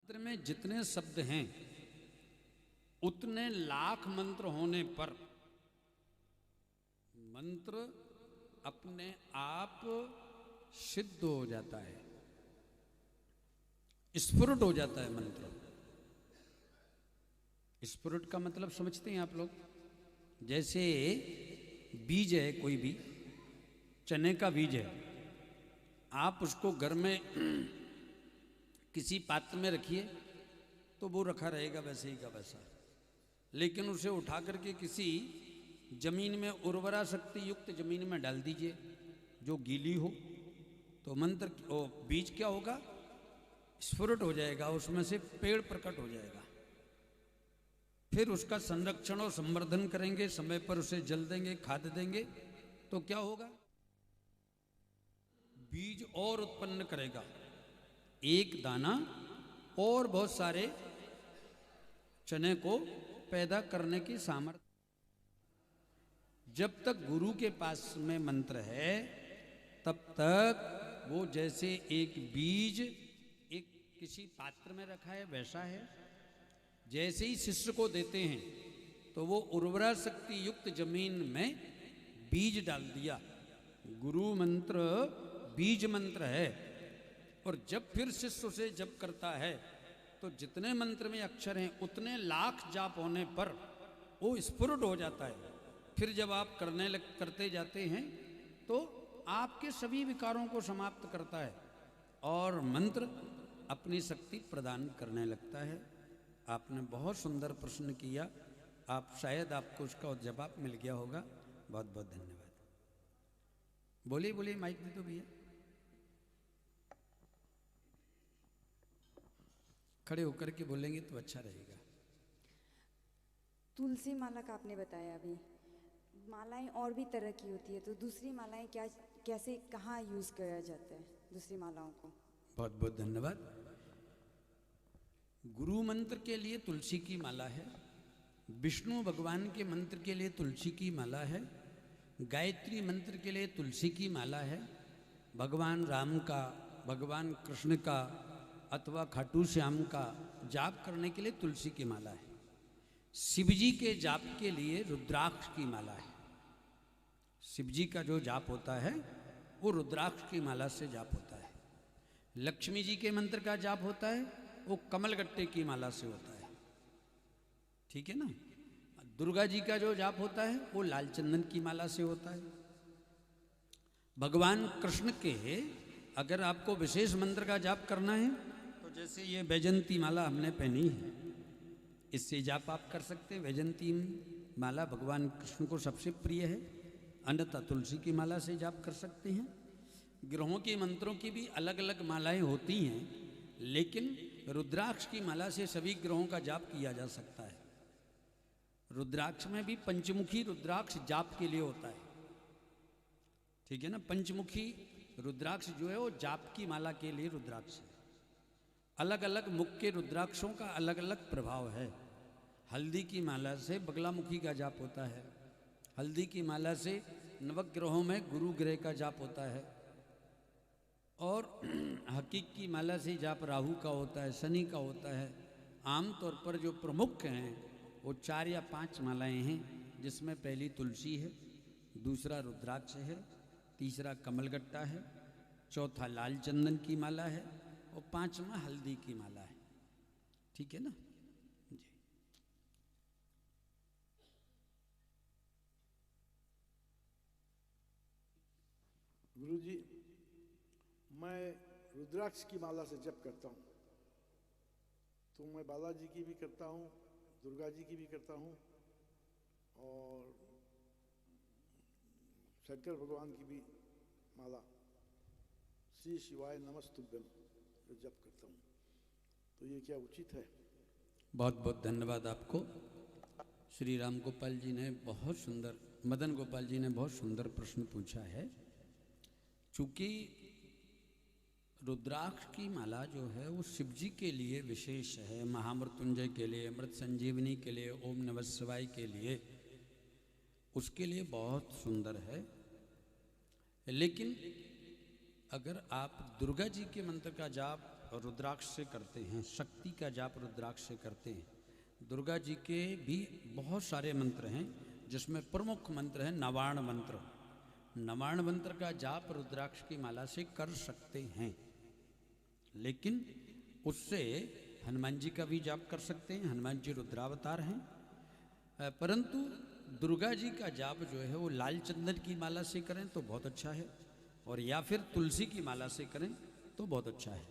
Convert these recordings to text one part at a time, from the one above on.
मंत्र में जितने शब्द हैं उतने लाख मंत्र होने पर मंत्र अपने आप सिद्ध हो जाता है, स्फुरट हो जाता है मंत्र। स्फुरट का मतलब समझते हैं आप लोग? जैसे बीज है, कोई भी चने का बीज है, आप उसको घर में किसी पात्र में रखिए तो वो रखा रहेगा वैसे ही का वैसा, लेकिन उसे उठा करके किसी जमीन में उर्वरा शक्ति युक्त जमीन में डाल दीजिए जो गीली हो, तो मंत्र बीज क्या होगा? स्फुरट हो जाएगा, उसमें से पेड़ प्रकट हो जाएगा। फिर उसका संरक्षण और संवर्धन करेंगे, समय पर उसे जल देंगे, खाद देंगे, तो क्या होगा? बीज और उत्पन्न करेगा, एक दाना और बहुत सारे चने को पैदा करने की सामर्थ्य। जब तक गुरु के पास में मंत्र है तब तक वो जैसे एक बीज एक किसी पात्र में रखा है वैसा है। जैसे ही शिष्य को देते हैं तो वो उर्वरा शक्ति युक्त जमीन में बीज डाल दिया। गुरु मंत्र बीज मंत्र है, और जब फिर शिष्य उसे जप करता है तो जितने मंत्र में अक्षर हैं उतने लाख जाप होने पर वो स्फुरट हो जाता है। फिर जब आप करते जाते हैं तो आपके सभी विकारों को समाप्त करता है और मंत्र अपनी शक्ति प्रदान करने लगता है। आपने बहुत सुंदर प्रश्न किया, आप शायद आपको उसका जवाब मिल गया होगा। बहुत बहुत धन्यवाद। बोलिए बोलिए, माइक दे दो भैया। खड़े होकर के बोलेंगे तो अच्छा रहेगा। तुलसी माला का आपने बताया, अभी मालाएं और भी तरह की होती है, तो दूसरी मालाएं क्या, कैसे, कहाँ यूज किया जाता है दूसरी मालाओं को? बहुत बहुत धन्यवाद। गुरु मंत्र के लिए तुलसी की माला है, विष्णु भगवान के मंत्र के लिए तुलसी की माला है, गायत्री मंत्र के लिए तुलसी की माला है, भगवान राम का, भगवान कृष्ण का अथवा खाटू श्याम का जाप करने के लिए तुलसी की माला है। शिव जी के जाप के लिए रुद्राक्ष की माला है। शिव जी का जो जाप होता है वो रुद्राक्ष की माला से जाप होता है। लक्ष्मी जी के मंत्र का जाप होता है वो कमलगट्टे की माला से होता है, ठीक है ना। दुर्गा जी का जो जाप होता है वो लाल चंदन की माला से होता है। भगवान कृष्ण के अगर आपको विशेष मंत्र का जाप करना है तो जैसे ये वैजंती माला हमने पहनी है, इससे जाप आप कर सकते हैं। वैजंती माला भगवान कृष्ण को सबसे प्रिय है, अन्यथा तुलसी की माला से जाप कर सकते हैं। ग्रहों के मंत्रों की भी अलग अलग मालाएं होती हैं, लेकिन रुद्राक्ष की माला से सभी ग्रहों का जाप किया जा सकता है। रुद्राक्ष में भी पंचमुखी रुद्राक्ष जाप के लिए होता है, ठीक है ना। पंचमुखी रुद्राक्ष जो है वो जाप की माला के लिए रुद्राक्ष है। अलग अलग मुख के रुद्राक्षों का अलग अलग प्रभाव है। हल्दी की माला से बगलामुखी का जाप होता है, हल्दी की माला से नवग्रहों में गुरु ग्रह का जाप होता है, और हकीक की माला से जाप राहु का होता है, शनि का होता है। आमतौर पर जो प्रमुख हैं वो 4 या 5 मालाएं हैं, जिसमें पहली तुलसी है, दूसरा रुद्राक्ष है, तीसरा कमलगट्टा है, चौथा लाल चंदन की माला है, और 5वां हल्दी की माला है, ठीक है ना जी। गुरुजी, मैं रुद्राक्ष की माला से जप करता हूँ, तो मैं बालाजी की भी करता हूँ, दुर्गा जी की भी करता हूँ, और शंकर भगवान की भी माला श्री शिवाय नमस्तुभ्यम जो जप करता हूँ, तो ये क्या उचित है? बहुत बहुत धन्यवाद आपको। श्री राम गोपाल जी ने बहुत सुंदर, मदन गोपाल जी ने बहुत सुंदर प्रश्न पूछा है। चूँकि रुद्राक्ष की माला जो है वो शिव जी के लिए विशेष है, महामृत्युंजय के लिए, अमृत संजीवनी के लिए, ओम नमः शिवाय के लिए, उसके लिए बहुत सुंदर है। लेकिन अगर आप दुर्गा जी के मंत्र का जाप रुद्राक्ष से करते हैं, शक्ति का जाप रुद्राक्ष से करते हैं, दुर्गा जी के भी बहुत सारे मंत्र हैं जिसमें प्रमुख मंत्र है नवाण मंत्र। नवाण मंत्र का जाप रुद्राक्ष की माला से कर सकते हैं, लेकिन उससे हनुमान जी का भी जाप कर सकते हैं, हनुमान जी रुद्रावतार हैं। परंतु दुर्गा जी का जाप जो है वो लाल चंदन की माला से करें तो बहुत अच्छा है, और या फिर तुलसी की माला से करें तो बहुत अच्छा है।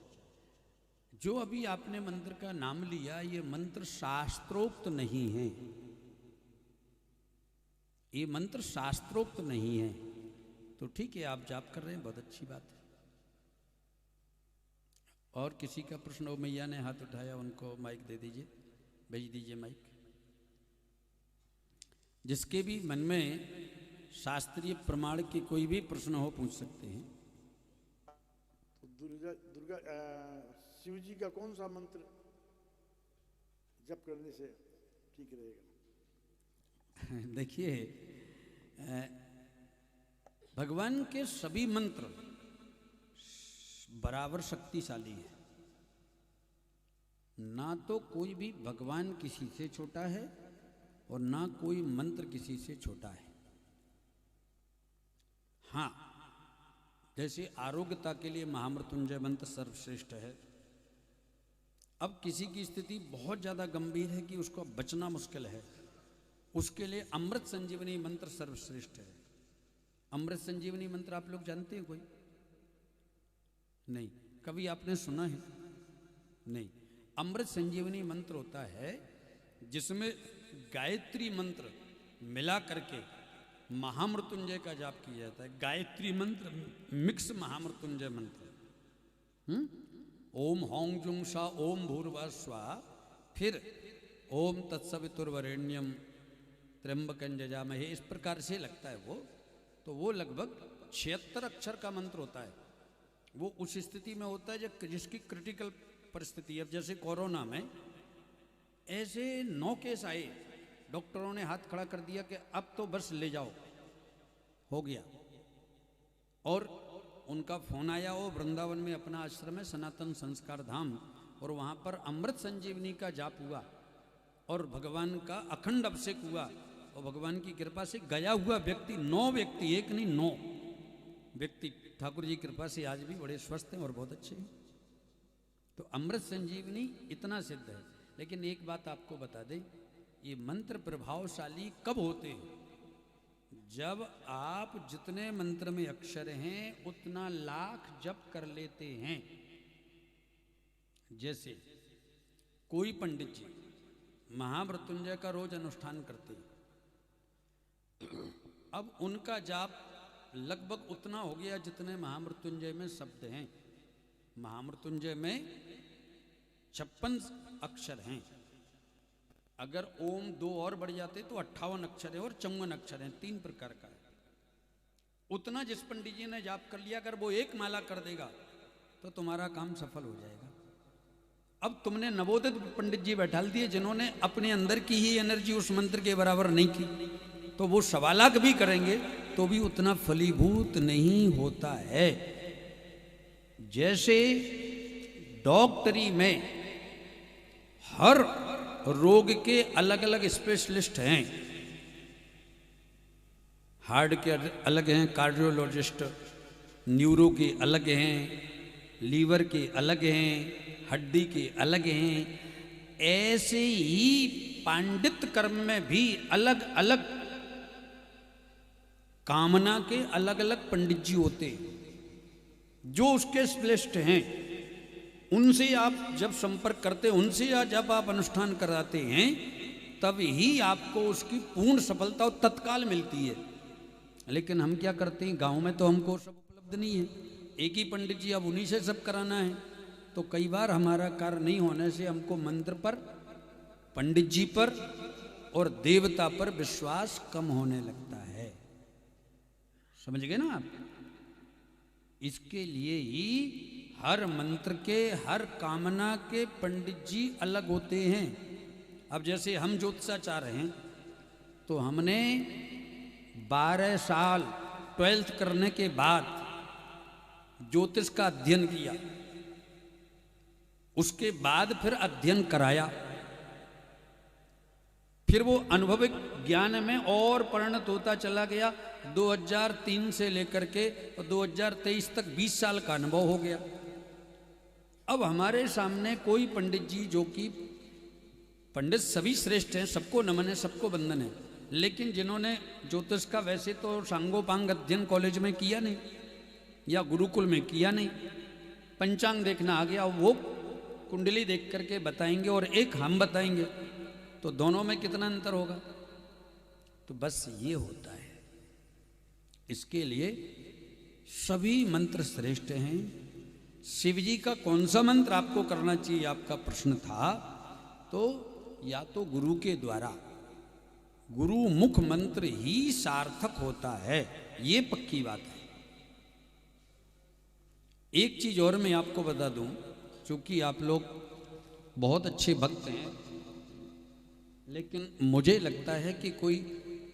जो अभी आपने मंत्र का नाम लिया, ये मंत्र शास्त्रोक्त नहीं है, ये मंत्र शास्त्रोक्त नहीं है, तो ठीक है आप जाप कर रहे हैं, बहुत अच्छी बात है। और किसी का प्रश्न हो, मैया ने हाथ उठाया, उनको माइक दे दीजिए, भेज दीजिए माइक। जिसके भी मन में शास्त्रीय प्रमाण के कोई भी प्रश्न हो पूछ सकते हैं। तो दुर्गा शिव जी का कौन सा मंत्र जप करने से ठीक रहेगा? देखिए, भगवान के सभी मंत्र बराबर शक्तिशाली है, ना तो कोई भी भगवान किसी से छोटा है और ना कोई मंत्र किसी से छोटा है। हाँ, जैसे आरोग्यता के लिए महामृत्युंजय मंत्र सर्वश्रेष्ठ है। अब किसी की स्थिति बहुत ज़्यादा गंभीर है कि उसको बचना मुश्किल है, उसके लिए अमृत संजीवनी मंत्र सर्वश्रेष्ठ है। अमृत संजीवनी मंत्र आप लोग जानते हैं कोई? नहीं। कभी आपने सुना है? नहीं। अमृत संजीवनी मंत्र होता है जिसमें गायत्री मंत्र मिला करके महामृत्युंजय का जाप किया जाता है। गायत्री मंत्र मिक्स महामृत्युंजय मंत्र। ओम हौं जुं सा ओम भूर्भुवः स्वः, फिर ओम तत्सवितुर्वरेण्यम त्र्यंबकं जजामहे, इस प्रकार से लगता है वो। तो वो लगभग 76 अक्षर का मंत्र होता है। वो उस स्थिति में होता है जिसकी क्रिटिकल परिस्थिति है। जैसे कोरोना में ऐसे 9 केस आए, डॉक्टरों ने हाथ खड़ा कर दिया कि अब तो बस ले जाओ, हो गया। और उनका फोन आया, वो वृंदावन में अपना आश्रम है सनातन संस्कार धाम, और वहाँ पर अमृत संजीवनी का जाप हुआ और भगवान का अखंड अभिषेक हुआ, और भगवान की कृपा से गया हुआ व्यक्ति 9 व्यक्ति, एक नहीं 9 व्यक्ति ठाकुर जी की कृपा से आज भी बड़े स्वस्थ हैं और बहुत अच्छे हैं। तो अमृत संजीवनी इतना सिद्ध है। लेकिन एक बात आपको बता दें, ये मंत्र प्रभावशाली कब होते हैं? जब आप जितने मंत्र में अक्षर हैं उतना लाख जप कर लेते हैं। जैसे कोई पंडित जी महामृत्युंजय का रोज अनुष्ठान करते हैं, अब उनका जाप लगभग उतना हो गया जितने महामृत्युंजय में शब्द हैं। महामृत्युंजय में 56 अक्षर हैं। अगर ओम 2 और बढ़ जाते तो 58 अक्षर है, और 54 अक्षर हैं, 3 प्रकार का है। उतना जिस पंडित जी ने जाप कर लिया, अगर वो एक माला कर देगा तो तुम्हारा काम सफल हो जाएगा। अब तुमने नवोदित पंडित जी बैठा दिए जिन्होंने अपने अंदर की ही एनर्जी उस मंत्र के बराबर नहीं की, तो वो 1.25 लाख भी करेंगे तो भी उतना फलीभूत नहीं होता है। जैसे डॉक्टरी में हर रोग के अलग अलग स्पेशलिस्ट हैं, हार्ट के अलग हैं कार्डियोलॉजिस्ट, न्यूरो के अलग हैं, लीवर के अलग हैं, हड्डी के अलग हैं, ऐसे ही पांडित कर्म में भी अलग अलग कामना के अलग अलग पंडित जी होते हैं जो उसके स्पेशलिस्ट हैं। उनसे आप जब संपर्क करते हैं, उनसे जब आप अनुष्ठान कराते हैं, तब ही आपको उसकी पूर्ण सफलता और तत्काल मिलती है। लेकिन हम क्या करते हैं, गांव में तो हमको सब उपलब्ध नहीं है, एक ही पंडित जी, अब उन्हीं से सब कराना है। तो कई बार हमारा कार्य नहीं होने से हमको मंत्र पर, पंडित जी पर और देवता पर विश्वास कम होने लगता है। समझ गए ना आप? इसके लिए ही हर मंत्र के, हर कामना के पंडित जी अलग होते हैं। अब जैसे हम ज्योतिषाचार्य हैं तो हमने 12 साल 12th करने के बाद ज्योतिष का अध्ययन किया, उसके बाद फिर अध्ययन कराया, फिर वो अनुभविक ज्ञान में और परिणत होता चला गया। 2003 से लेकर के 2023 तक 20 साल का अनुभव हो गया। अब हमारे सामने कोई पंडित जी, जो कि पंडित सभी श्रेष्ठ हैं, सबको नमन है, सबको वंदन है, लेकिन जिन्होंने ज्योतिष का वैसे तो सांगोपांग अध्ययन कॉलेज में किया नहीं या गुरुकुल में किया नहीं, पंचांग देखना आ गया, वो कुंडली देख करके बताएंगे और एक हम बताएंगे, तो दोनों में कितना अंतर होगा। तो बस ये होता है। इसके लिए सभी मंत्र श्रेष्ठ हैं। शिव जी का कौन सा मंत्र आपको करना चाहिए, आपका प्रश्न था, तो या तो गुरु के द्वारा, गुरु मुख मंत्र ही सार्थक होता है, ये पक्की बात है। एक चीज और मैं आपको बता दूं, क्योंकि आप लोग बहुत अच्छे भक्त हैं, लेकिन मुझे लगता है कि कोई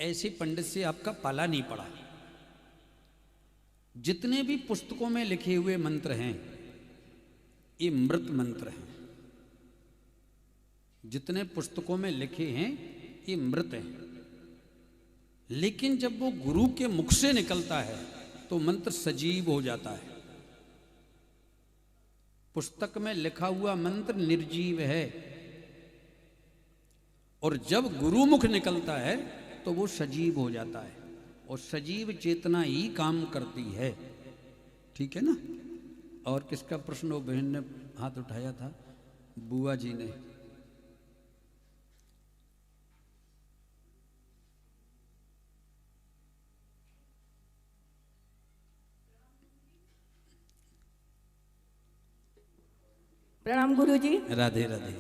ऐसे पंडित से आपका पाला नहीं पड़ा। जितने भी पुस्तकों में लिखे हुए मंत्र हैं, ये मृत मंत्र हैं। जितने पुस्तकों में लिखे हैं ये मृत हैं, लेकिन जब वो गुरु के मुख से निकलता है तो मंत्र सजीव हो जाता है। पुस्तक में लिखा हुआ मंत्र निर्जीव है, और जब गुरुमुख निकलता है तो वो सजीव हो जाता है, और सजीव चेतना ही काम करती है। ठीक है ना। और किसका प्रश्न, वो बहन ने हाथ उठाया था, बुआ जी ने। प्रणाम गुरुजी। राधे राधे।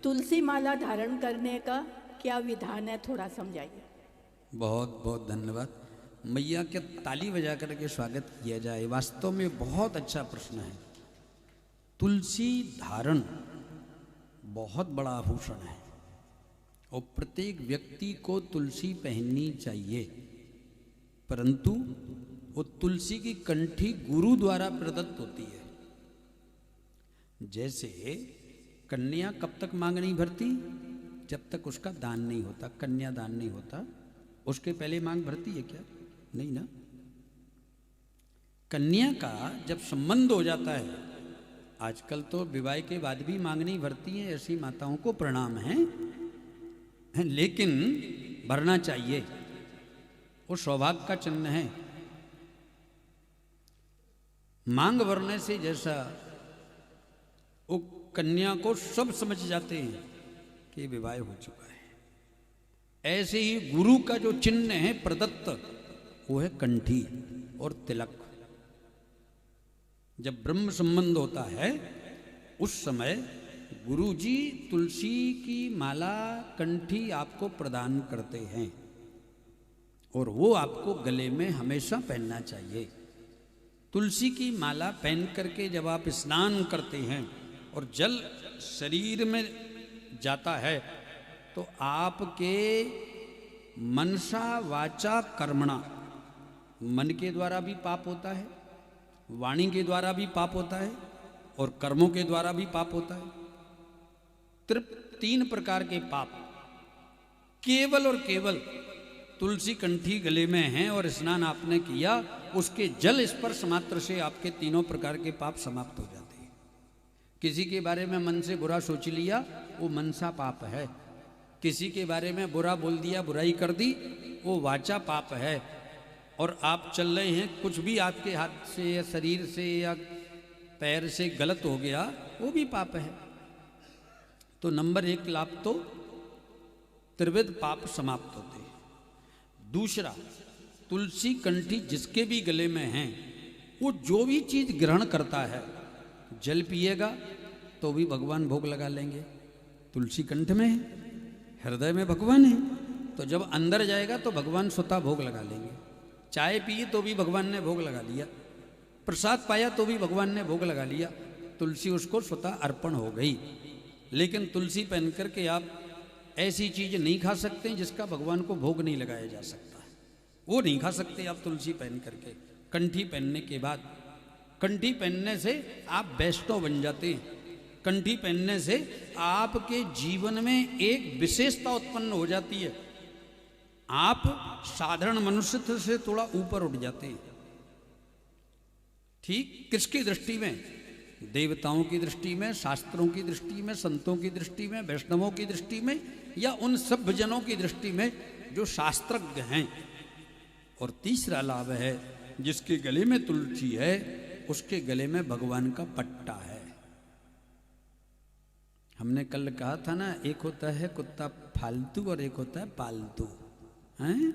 तुलसी माला धारण करने का क्या विधान है, थोड़ा समझाइए। बहुत बहुत धन्यवाद। मैया के ताली बजा करके स्वागत किया जाए। वास्तव में बहुत अच्छा प्रश्न है। तुलसी धारण बहुत बड़ा आभूषण है, और प्रत्येक व्यक्ति को तुलसी पहननी चाहिए, परंतु वो तुलसी की कंठी गुरु द्वारा प्रदत्त होती है। जैसे कन्या कब तक मांग नहीं भरती, जब तक उसका दान नहीं होता, कन्या दान नहीं होता, उसके पहले मांग भरती है क्या? नहीं ना। कन्या का जब संबंध हो जाता है, आजकल तो विवाह के बाद भी मांग नहीं भरती हैं, ऐसी माताओं को प्रणाम है, लेकिन भरना चाहिए, वो सौभाग्य का चिन्ह है। मांग भरने से जैसा वो कन्या को सब समझ जाते हैं कि विवाह हो चुका है, ऐसे ही गुरु का जो चिन्ह है प्रदत्त, वो है कंठी और तिलक। जब ब्रह्म संबंध होता है उस समय गुरु जी तुलसी की माला कंठी आपको प्रदान करते हैं, और वो आपको गले में हमेशा पहनना चाहिए। तुलसी की माला पहन करके जब आप स्नान करते हैं और जल शरीर में जाता है, तो आपके मनसा वाचा कर्मणा, मन के द्वारा भी पाप होता है, वाणी के द्वारा भी पाप होता है, और कर्मों के द्वारा भी पाप होता है। तीन प्रकार के पाप केवल और केवल तुलसी कंठी गले में है और स्नान आपने किया, उसके जल स्पर्श मात्र से आपके तीनों प्रकार के पाप समाप्त हो जाते हैं। किसी के बारे में मन से बुरा सोच लिया, वो मनसा पाप है। किसी के बारे में बुरा बोल दिया, बुराई कर दी, वो वाचा पाप है। और आप चल रहे हैं, कुछ भी आपके हाथ से या शरीर से या पैर से गलत हो गया, वो भी पाप है। तो नंबर 1 लाभ तो त्रिविध पाप समाप्त होते हैं। दूसरा, तुलसी कंठी जिसके भी गले में है, वो जो भी चीज ग्रहण करता है, जल पिएगा तो भी भगवान भोग लगा लेंगे। तुलसी कंठ में है, हृदय में भगवान है, तो जब अंदर जाएगा तो भगवान स्वतः भोग लगा लेंगे। चाय पिए तो भी भगवान ने भोग लगा लिया, प्रसाद पाया तो भी भगवान ने भोग लगा लिया, तुलसी उसको स्वतः अर्पण हो गई। लेकिन तुलसी पहन करके आप ऐसी चीज नहीं खा सकते जिसका भगवान को भोग नहीं लगाया जा सकता, वो नहीं खा सकते आप तुलसी पहन करके। कंठी पहनने के बाद कंठी पहनने से आप वैष्णव बन जाते हैं। कंठी पहनने से आपके जीवन में एक विशेषता उत्पन्न हो जाती है, आप साधारण मनुष्य से थोड़ा ऊपर उठ जाते हैं। ठीक किसकी दृष्टि में? देवताओं की दृष्टि में, शास्त्रों की दृष्टि में, संतों की दृष्टि में, वैष्णवों की दृष्टि में, या उन सब जनों की दृष्टि में जो शास्त्रज्ञ हैं। और तीसरा लाभ है, जिसके गले में तुलसी है उसके गले में भगवान का पट्टा है। हमने कल कहा था ना, एक होता है कुत्ता फालतू और एक होता है पालतू, हैं?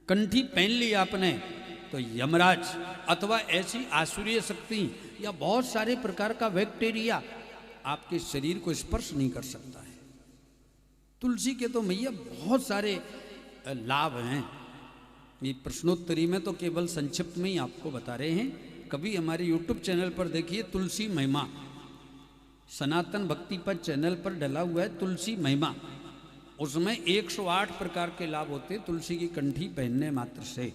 कंठी पहन ली आपने तो यमराज अथवा ऐसी आसुरीय शक्ति या बहुत सारे प्रकार का बैक्टीरिया आपके शरीर को स्पर्श नहीं कर सकता है। तुलसी के तो मैया बहुत सारे लाभ हैं। ये प्रश्नोत्तरी में तो केवल संक्षिप्त में ही आपको बता रहे हैं। कभी हमारे YouTube चैनल पर देखिए, तुलसी महिमा, सनातन भक्ति पर चैनल पर डला हुआ है तुलसी महिमा। उसमें 108 प्रकार के लाभ होते तुलसी की कंठी पहनने मात्र से।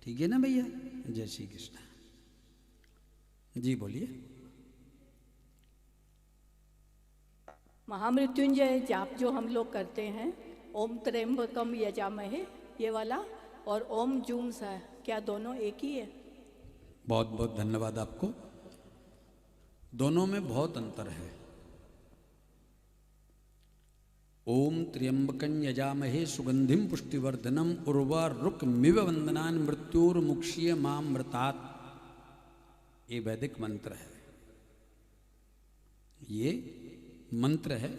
ठीक है ना भैया? जय श्री कृष्ण जी। बोलिए। महामृत्युंजय जाप जो हम लोग करते हैं, ओम त्र्यंबकम यजामहे, ये वाला, और ओम जूम सा, क्या दोनों एक ही है? बहुत बहुत धन्यवाद आपको। दोनों में बहुत अंतर है। ओम त्र्यंबकं यजामहे सुगंधिम पुष्टिवर्धनम उर्वारुकमिव वंदनान मृत्युर्मुक्षीय मामृतात्, ये वैदिक मंत्र है। ये मंत्र है,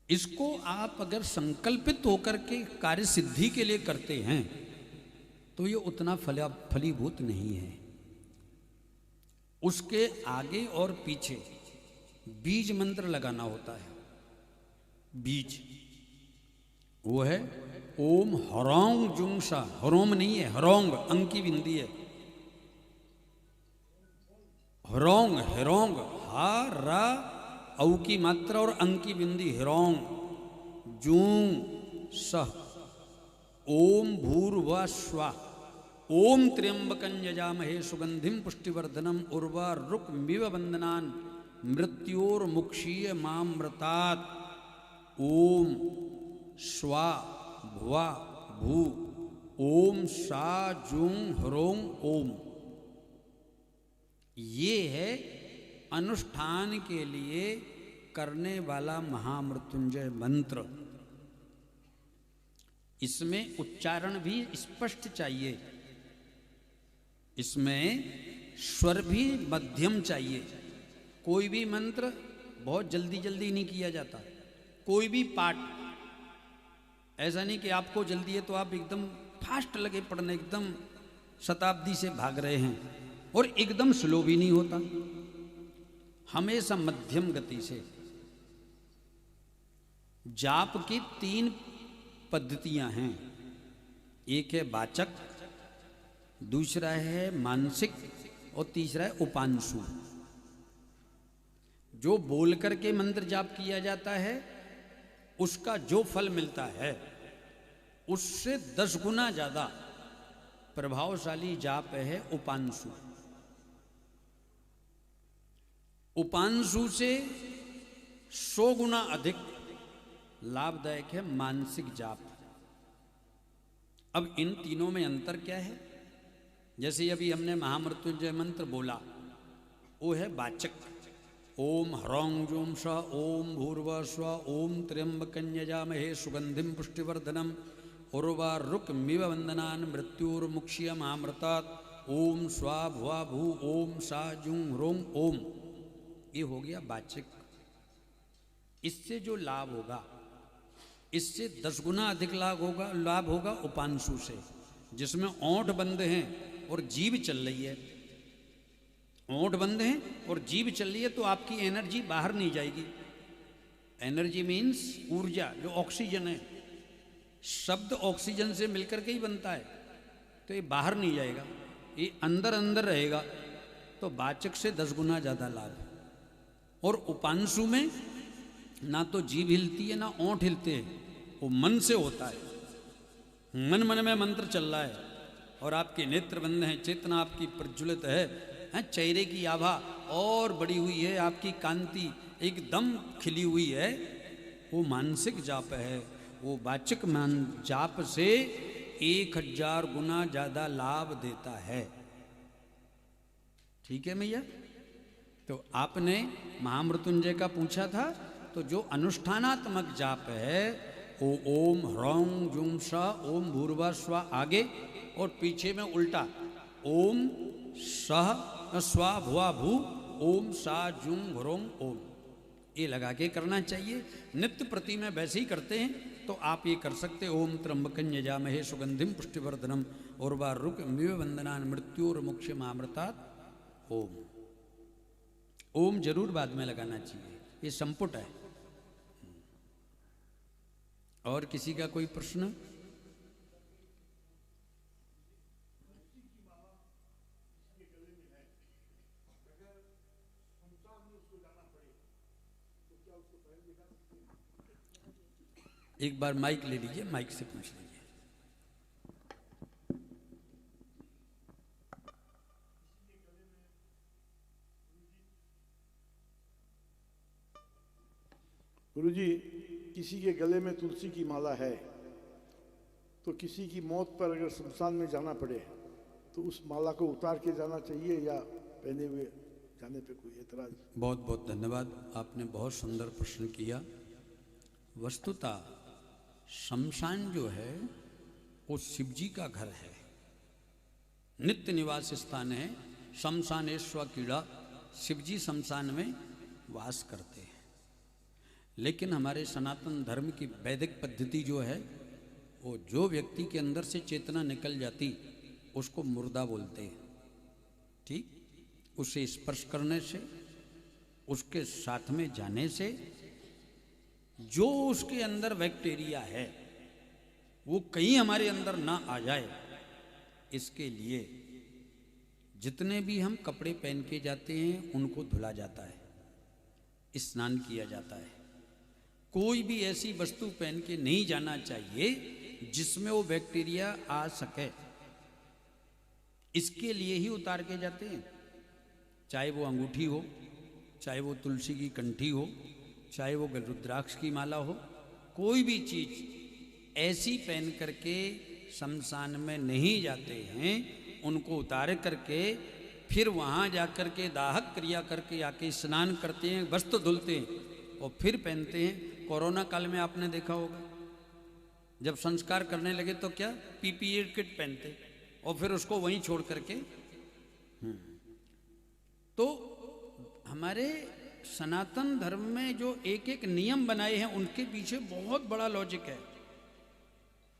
इसको आप अगर संकल्पित होकर के कार्य सिद्धि के लिए करते हैं तो ये उतना फलीभूत नहीं है। उसके आगे और पीछे बीज मंत्र लगाना होता है। बीज वो है ओम हरोंग जुंगसा, हरोम नहीं है, हरोंग, अंग की बिंदी है। हरोंग, हेरोंग, हा रा औ की मात्रा और अंग की बिंदी, हिरोंग, जूं सह, ओम भूर्वा स्वा, ओम त्र्यंबकं यजामहे सुगंधिम पुष्टिवर्धनम उर्वारुकमिव वंदनान मृत्योर्मुक्षीय मामृतात्, ओम स्वा भुवा भू, ओम सा जूं ह्रों ओम। ये है अनुष्ठान के लिए करने वाला महामृत्युंजय मंत्र। इसमें उच्चारण भी स्पष्ट चाहिए, इसमें स्वर भी मध्यम चाहिए। कोई भी मंत्र बहुत जल्दी जल्दी नहीं किया जाता। कोई भी पाठ ऐसा नहीं कि आपको जल्दी है तो आप एकदम फास्ट लगे पढ़ने, एकदम शताब्दी से भाग रहे हैं, और एकदम स्लो भी नहीं होता, हमेशा मध्यम गति से। जाप की 3 पद्धतियां हैं। एक है वाचक, दूसरा है मानसिक, और तीसरा है उपांशु। जो बोल करके मंत्र जाप किया जाता है उसका जो फल मिलता है उससे 10 गुना ज्यादा प्रभावशाली जाप है उपांशु। उपांशु से 100 गुना अधिक लाभदायक है मानसिक जाप। अब इन तीनों में अंतर क्या है? जैसे अभी हमने महामृत्युंजय मंत्र बोला, वो है वाचक, ओम ह्रौं जूं स, ओम भूर्वा स्व, ओम त्र्यंबकं यजामहे सुगंधिम पुष्टिवर्धनम उर्वारुकमिव वंदनान मृत्युर्मुक्षीय मामृतात्, ओम स्वा भुवा भू, ओम सा जूं ह्रों ओम। ये हो गया वाचक। इससे जो लाभ होगा, इससे 10 गुना अधिक लाभ होगा उपांशु से, जिसमें ओंठ बंद हैं और जीभ चल रही है। ओंठ बंद हैं और जीभ चल रही है तो आपकी एनर्जी बाहर नहीं जाएगी। एनर्जी मीन्स ऊर्जा, जो ऑक्सीजन है। शब्द ऑक्सीजन से मिलकर के ही बनता है, तो ये बाहर नहीं जाएगा, ये अंदर अंदर रहेगा। तो वाचक से 10 गुना ज़्यादा लाभ। और उपांशु में ना तो जीभ हिलती है ना ओंठ हिलते हैं, वो मन से होता है। मन मन में मंत्र चल रहा है, और आपके नेत्र बंद हैं, चेतना आपकी प्रज्वलित है, चेहरे की आभा और बढ़ी हुई है, आपकी कांति एकदम खिली हुई है, वो मानसिक जाप है। वो वाचिक मान जाप से 1000 गुना ज़्यादा लाभ देता है। ठीक है मैया? तो आपने महामृत्युंजय का पूछा था, तो जो अनुष्ठानात्मक जाप है वो ओम ह्रौं जुं स ओम भूर्भुवः स्वः आगे और पीछे में उल्टा ओम सह स्वा भुआ भू ओम सा जुं ह्रौं ओम, ये लगा के करना चाहिए। नित्य प्रति में वैसे ही करते हैं तो आप ये कर सकते। ओम त्र्यंबकं यजामहे सुगंधिं पुष्टिवर्धनम् उर्वारुकमिव बन्धनान् मृत्योर्मुक्षयमामृतात्। ओम ओम जरूर बाद में लगाना चाहिए, ये संपुट है। और किसी का कोई प्रश्न? एक बार माइक ले लीजिए, माइक से पूछ लीजिए। गुरुजी, किसी के गले में तुलसी की माला है तो किसी की मौत पर अगर शमशान में जाना पड़े तो उस माला को उतार के जाना चाहिए या पहने हुए जाने पे कोई एतराज? बहुत बहुत धन्यवाद, आपने बहुत सुंदर प्रश्न किया। वस्तुतः शमशान जो है वो शिव जी का घर है, नित्य निवास स्थान है। शमशानेश्वर कीड़ा, शिव जी शमशान में वास करते हैं। लेकिन हमारे सनातन धर्म की वैदिक पद्धति जो है, वो जो व्यक्ति के अंदर से चेतना निकल जाती उसको मुर्दा बोलते हैं। ठीक, उसे स्पर्श करने से, उसके साथ में जाने से जो उसके अंदर बैक्टीरिया है वो कहीं हमारे अंदर ना आ जाए, इसके लिए जितने भी हम कपड़े पहन के जाते हैं उनको धुला जाता है, स्नान किया जाता है। कोई भी ऐसी वस्तु पहन के नहीं जाना चाहिए जिसमें वो बैक्टीरिया आ सके, इसके लिए ही उतार के जाते हैं। चाहे वो अंगूठी हो, चाहे वो तुलसी की कंठी हो, चाहे वो रुद्राक्ष की माला हो, कोई भी चीज ऐसी पहन करके शमशान में नहीं जाते हैं। उनको उतार करके फिर वहाँ जा कर के दाहक क्रिया करके आके स्नान करते हैं, वस्त्र धुलते हैं और फिर पहनते हैं। कोरोना काल में आपने देखा होगा, जब संस्कार करने लगे तो क्या पीपीई किट पहनते और फिर उसको वहीं छोड़ करके। तो हमारे सनातन धर्म में जो एक एक नियम बनाए हैं उनके पीछे बहुत बड़ा लॉजिक है।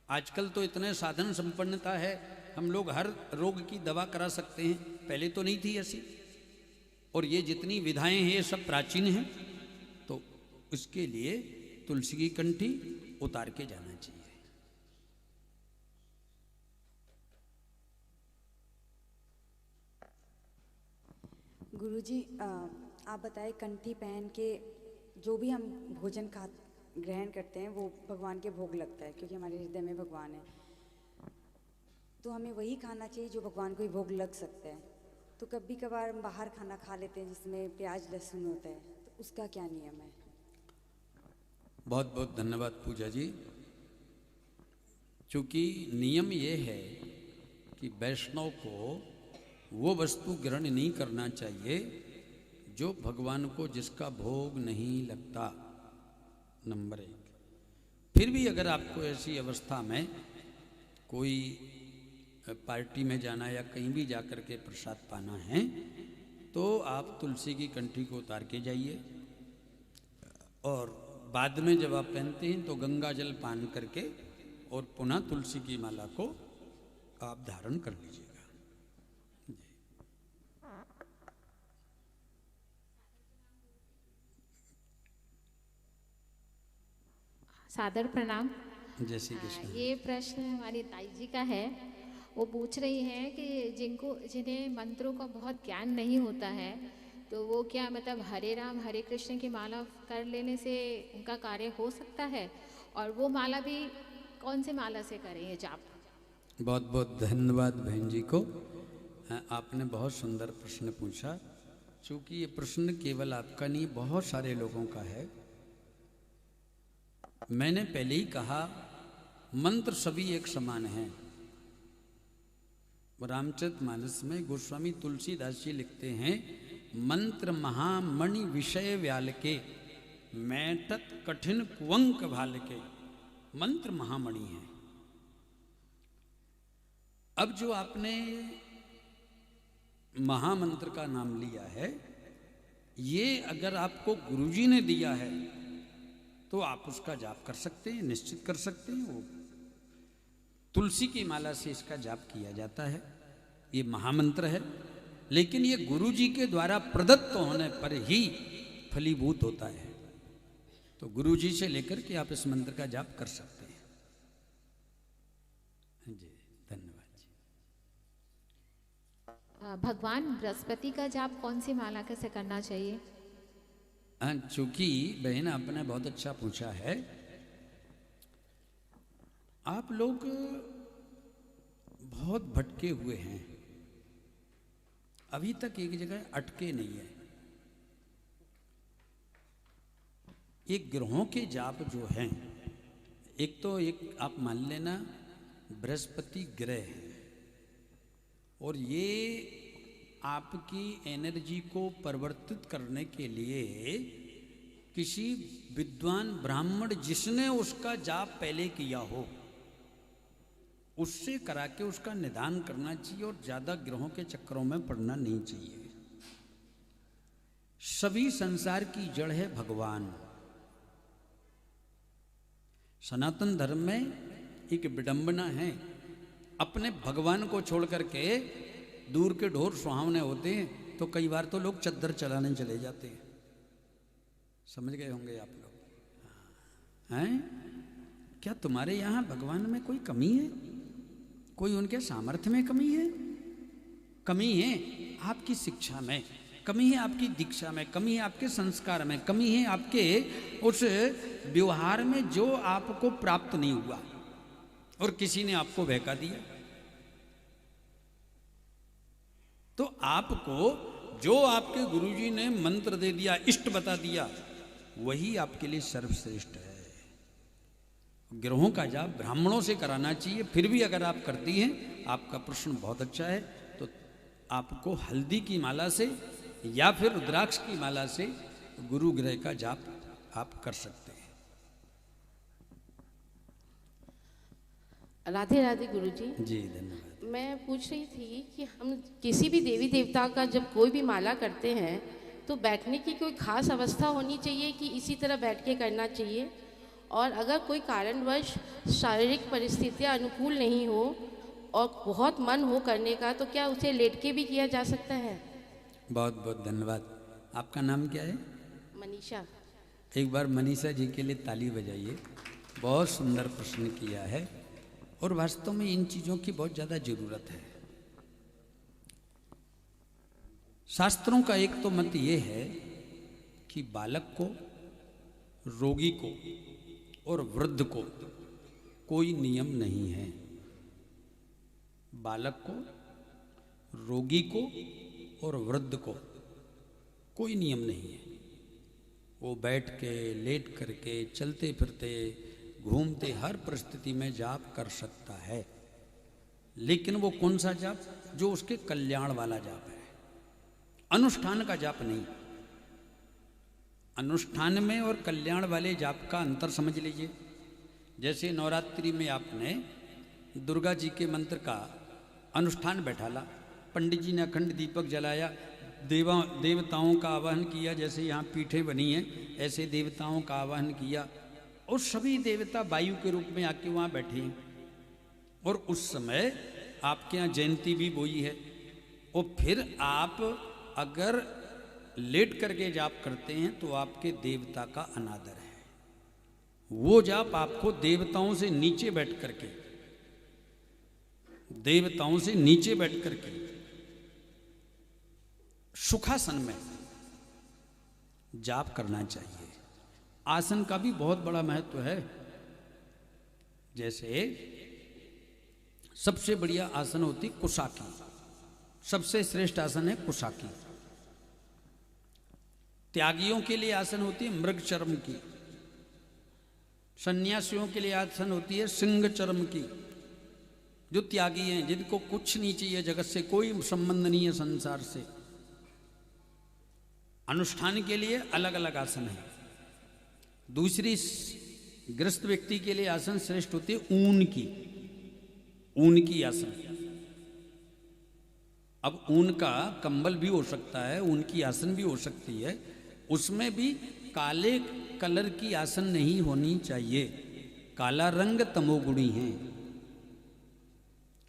आजकल तो इतने साधन संपन्नता है, हम लोग हर रोग की दवा करा सकते हैं, पहले तो नहीं थी ऐसी। और ये जितनी विधाएं हैं ये सब प्राचीन हैं, तो इसके लिए तुलसी की कंठी उतार के जाना चाहिए। गुरुजी, आप बताएं, कंठी पहन के जो भी हम भोजन ग्रहण करते हैं वो भगवान के भोग लगता है, क्योंकि हमारे हृदय में भगवान है, तो हमें वही खाना चाहिए जो भगवान को ही भोग लग सकता है। तो कभी कभार हम बाहर खाना खा लेते हैं जिसमें प्याज लहसुन होता है, तो उसका क्या नियम है? बहुत बहुत धन्यवाद पूजा जी। क्योंकि नियम ये है कि वैष्णव को वो वस्तु ग्रहण नहीं करना चाहिए जो भगवान को जिसका भोग नहीं लगता, नंबर 1। फिर भी अगर आपको ऐसी अवस्था में कोई पार्टी में जाना या कहीं भी जाकर के प्रसाद पाना है तो आप तुलसी की कंठी को उतार के जाइए और बाद में जब आप पहनते हैं तो गंगा जल पान करके और पुनः तुलसी की माला को आप धारण कर लीजिएगा। सादर प्रणाम। जय श्री कृष्ण। ये प्रश्न हमारी ताई जी का है। वो पूछ रही हैं कि जिन्हें मंत्रों का बहुत ज्ञान नहीं होता है तो वो क्या मतलब हरे राम हरे कृष्ण की माला कर लेने से उनका कार्य हो सकता है? और वो माला भी कौन से माला से करें ये जाप? बहुत बहुत धन्यवाद बहन जी को। आपने बहुत सुंदर प्रश्न पूछा। चूँकि ये प्रश्न केवल आपका नहीं, बहुत सारे लोगों का है। मैंने पहले ही कहा, मंत्र सभी एक समान हैं। रामचरितमानस में गोस्वामी तुलसीदास जी लिखते हैं, मंत्र महामणि विषय व्याल के, मैटत कठिन कुंक भाल के। मंत्र महामणि है। अब जो आपने महामंत्र का नाम लिया है, ये अगर आपको गुरुजी ने दिया है तो आप उसका जाप कर सकते हैं, निश्चित कर सकते हैं। वो तुलसी की माला से इसका जाप किया जाता है। ये महामंत्र है, लेकिन ये गुरुजी के द्वारा प्रदत्त होने पर ही फलीभूत होता है। तो गुरुजी से लेकर के आप इस मंत्र का जाप कर सकते हैं। जी धन्यवाद जी। भगवान बृहस्पति का जाप कौन सी माला कैसे करना चाहिए? हाँ, चूंकि बहन आपने बहुत अच्छा पूछा है। आप लोग बहुत भटके हुए हैं, अभी तक एक जगह अटके नहीं है। एक ग्रहों के जाप जो हैं, एक तो एक आप मान लेना बृहस्पति ग्रह है, और ये आपकी एनर्जी को परिवर्तित करने के लिए किसी विद्वान ब्राह्मण जिसने उसका जाप पहले किया हो, उससे करा के उसका निदान करना चाहिए, और ज़्यादा ग्रहों के चक्करों में पड़ना नहीं चाहिए। सभी संसार की जड़ है भगवान। सनातन धर्म में एक विडंबना है, अपने भगवान को छोड़ करके दूर के ढोर सुहावने होते हैं तो कई बार तो लोग चद्दर चलाने चले जाते हैं। समझ गए होंगे आप लोग हैं? क्या तुम्हारे यहाँ भगवान में कोई कमी है? कोई उनके सामर्थ्य में कमी है? कमी है आपकी शिक्षा में, कमी है आपकी दीक्षा में, कमी है आपके संस्कार में, कमी है आपके उस व्यवहार में जो आपको प्राप्त नहीं हुआ और किसी ने आपको बहका दिया। तो आपको जो आपके गुरुजी ने मंत्र दे दिया, इष्ट बता दिया, वही आपके लिए सर्वश्रेष्ठ है। ग्रहों का जाप ब्राह्मणों से कराना चाहिए। फिर भी अगर आप करती हैं, आपका प्रश्न बहुत अच्छा है, तो आपको हल्दी की माला से या फिर रुद्राक्ष की माला से गुरु ग्रह का जाप आप कर सकते हैं। राधे राधे गुरुजी। जी धन्यवाद। मैं पूछ रही थी कि हम किसी भी देवी देवता का जब कोई भी माला करते हैं तो बैठने की कोई खास अवस्था होनी चाहिए कि इसी तरह बैठ के करना चाहिए? और अगर कोई कारणवश शारीरिक परिस्थितियां अनुकूल नहीं हो और बहुत मन हो करने का, तो क्या उसे लेट के भी किया जा सकता है? बहुत बहुत धन्यवाद। आपका नाम क्या है? मनीषा। एक बार मनीषा जी के लिए ताली बजाइए। बहुत सुंदर प्रश्न किया है, और वास्तव में इन चीज़ों की बहुत ज़्यादा ज़रूरत है। शास्त्रों का एक तो मत ये है कि बालक को, रोगी को और वृद्ध को कोई नियम नहीं है। बालक को, रोगी को और वृद्ध को कोई नियम नहीं है। वो बैठ के, लेट करके, चलते फिरते, घूमते, हर परिस्थिति में जाप कर सकता है। लेकिन वो कौन सा जाप? जो उसके कल्याण वाला जाप है, अनुष्ठान का जाप नहीं। अनुष्ठान में और कल्याण वाले जाप का अंतर समझ लीजिए। जैसे नवरात्रि में आपने दुर्गा जी के मंत्र का अनुष्ठान बैठाला, पंडित जी ने अखंड दीपक जलाया, देवताओं का आवाहन किया, जैसे यहाँ पीठें बनी हैं ऐसे देवताओं का आवाहन किया, और सभी देवता वायु के रूप में आके वहाँ बैठे हैं। और उस समय आपके यहाँ जयंती भी बोई है। और फिर आप अगर लेट करके जाप करते हैं तो आपके देवता का अनादर है। वो जाप आपको देवताओं से नीचे बैठ करके, देवताओं से नीचे बैठ करके सुखासन में जाप करना चाहिए। आसन का भी बहुत बड़ा महत्व है। जैसे सबसे बढ़िया आसन होती कुशाकी, सबसे श्रेष्ठ आसन है कुशाकी। त्यागियों के लिए आसन होती है मृग चर्म की, सन्यासियों के लिए आसन होती है सिंह चर्म की। जो त्यागी हैं, जिनको कुछ नहीं चाहिए जगत से, कोई संबंध नहीं है संसार से, अनुष्ठान के लिए अलग अलग आसन है। दूसरी गृहस्थ व्यक्ति के लिए आसन श्रेष्ठ होती है ऊन की आसन। अब ऊन का कंबल भी हो सकता है, ऊन की आसन भी हो सकती है, उसमें भी काले कलर की आसन नहीं होनी चाहिए। काला रंग तमोगुणी है।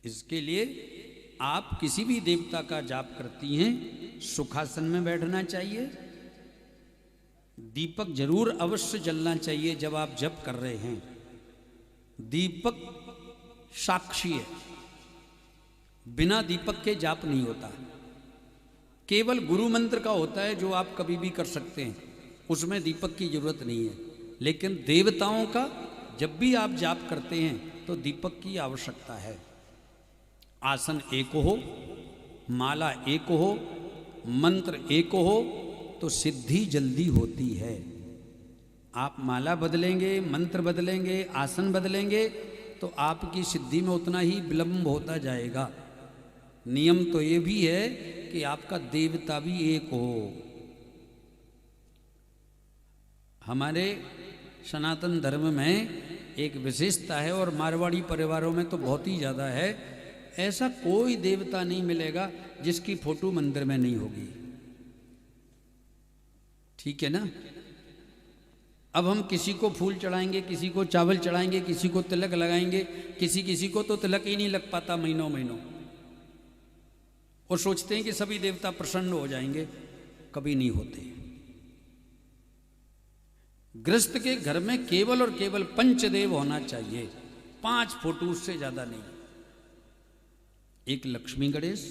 इसके लिए आप किसी भी देवता का जाप करती हैं, सुखासन में बैठना चाहिए, दीपक जरूर अवश्य जलना चाहिए जब आप जप कर रहे हैं। दीपक साक्षी है, बिना दीपक के जाप नहीं होता। केवल गुरु मंत्र का होता है जो आप कभी भी कर सकते हैं, उसमें दीपक की जरूरत नहीं है। लेकिन देवताओं का जब भी आप जाप करते हैं तो दीपक की आवश्यकता है। आसन एक हो, माला एक हो, मंत्र एक हो तो सिद्धि जल्दी होती है। आप माला बदलेंगे, मंत्र बदलेंगे, आसन बदलेंगे तो आपकी सिद्धि में उतना ही विलंब होता जाएगा। नियम तो ये भी है कि आपका देवता भी एक हो। हमारे सनातन धर्म में एक विशेषता है, और मारवाड़ी परिवारों में तो बहुत ही ज़्यादा है, ऐसा कोई देवता नहीं मिलेगा जिसकी फोटो मंदिर में नहीं होगी। ठीक है ना? अब हम किसी को फूल चढ़ाएंगे, किसी को चावल चढ़ाएंगे, किसी को तिलक लगाएंगे, किसी को तो तिलक ही नहीं लग पाता महीनों महीनों, और सोचते हैं कि सभी देवता प्रसन्न हो जाएंगे। कभी नहीं होते। गृहस्थ के घर में केवल और केवल पंचदेव होना चाहिए, 5 फोटो, उससे ज्यादा नहीं। एक लक्ष्मी गणेश,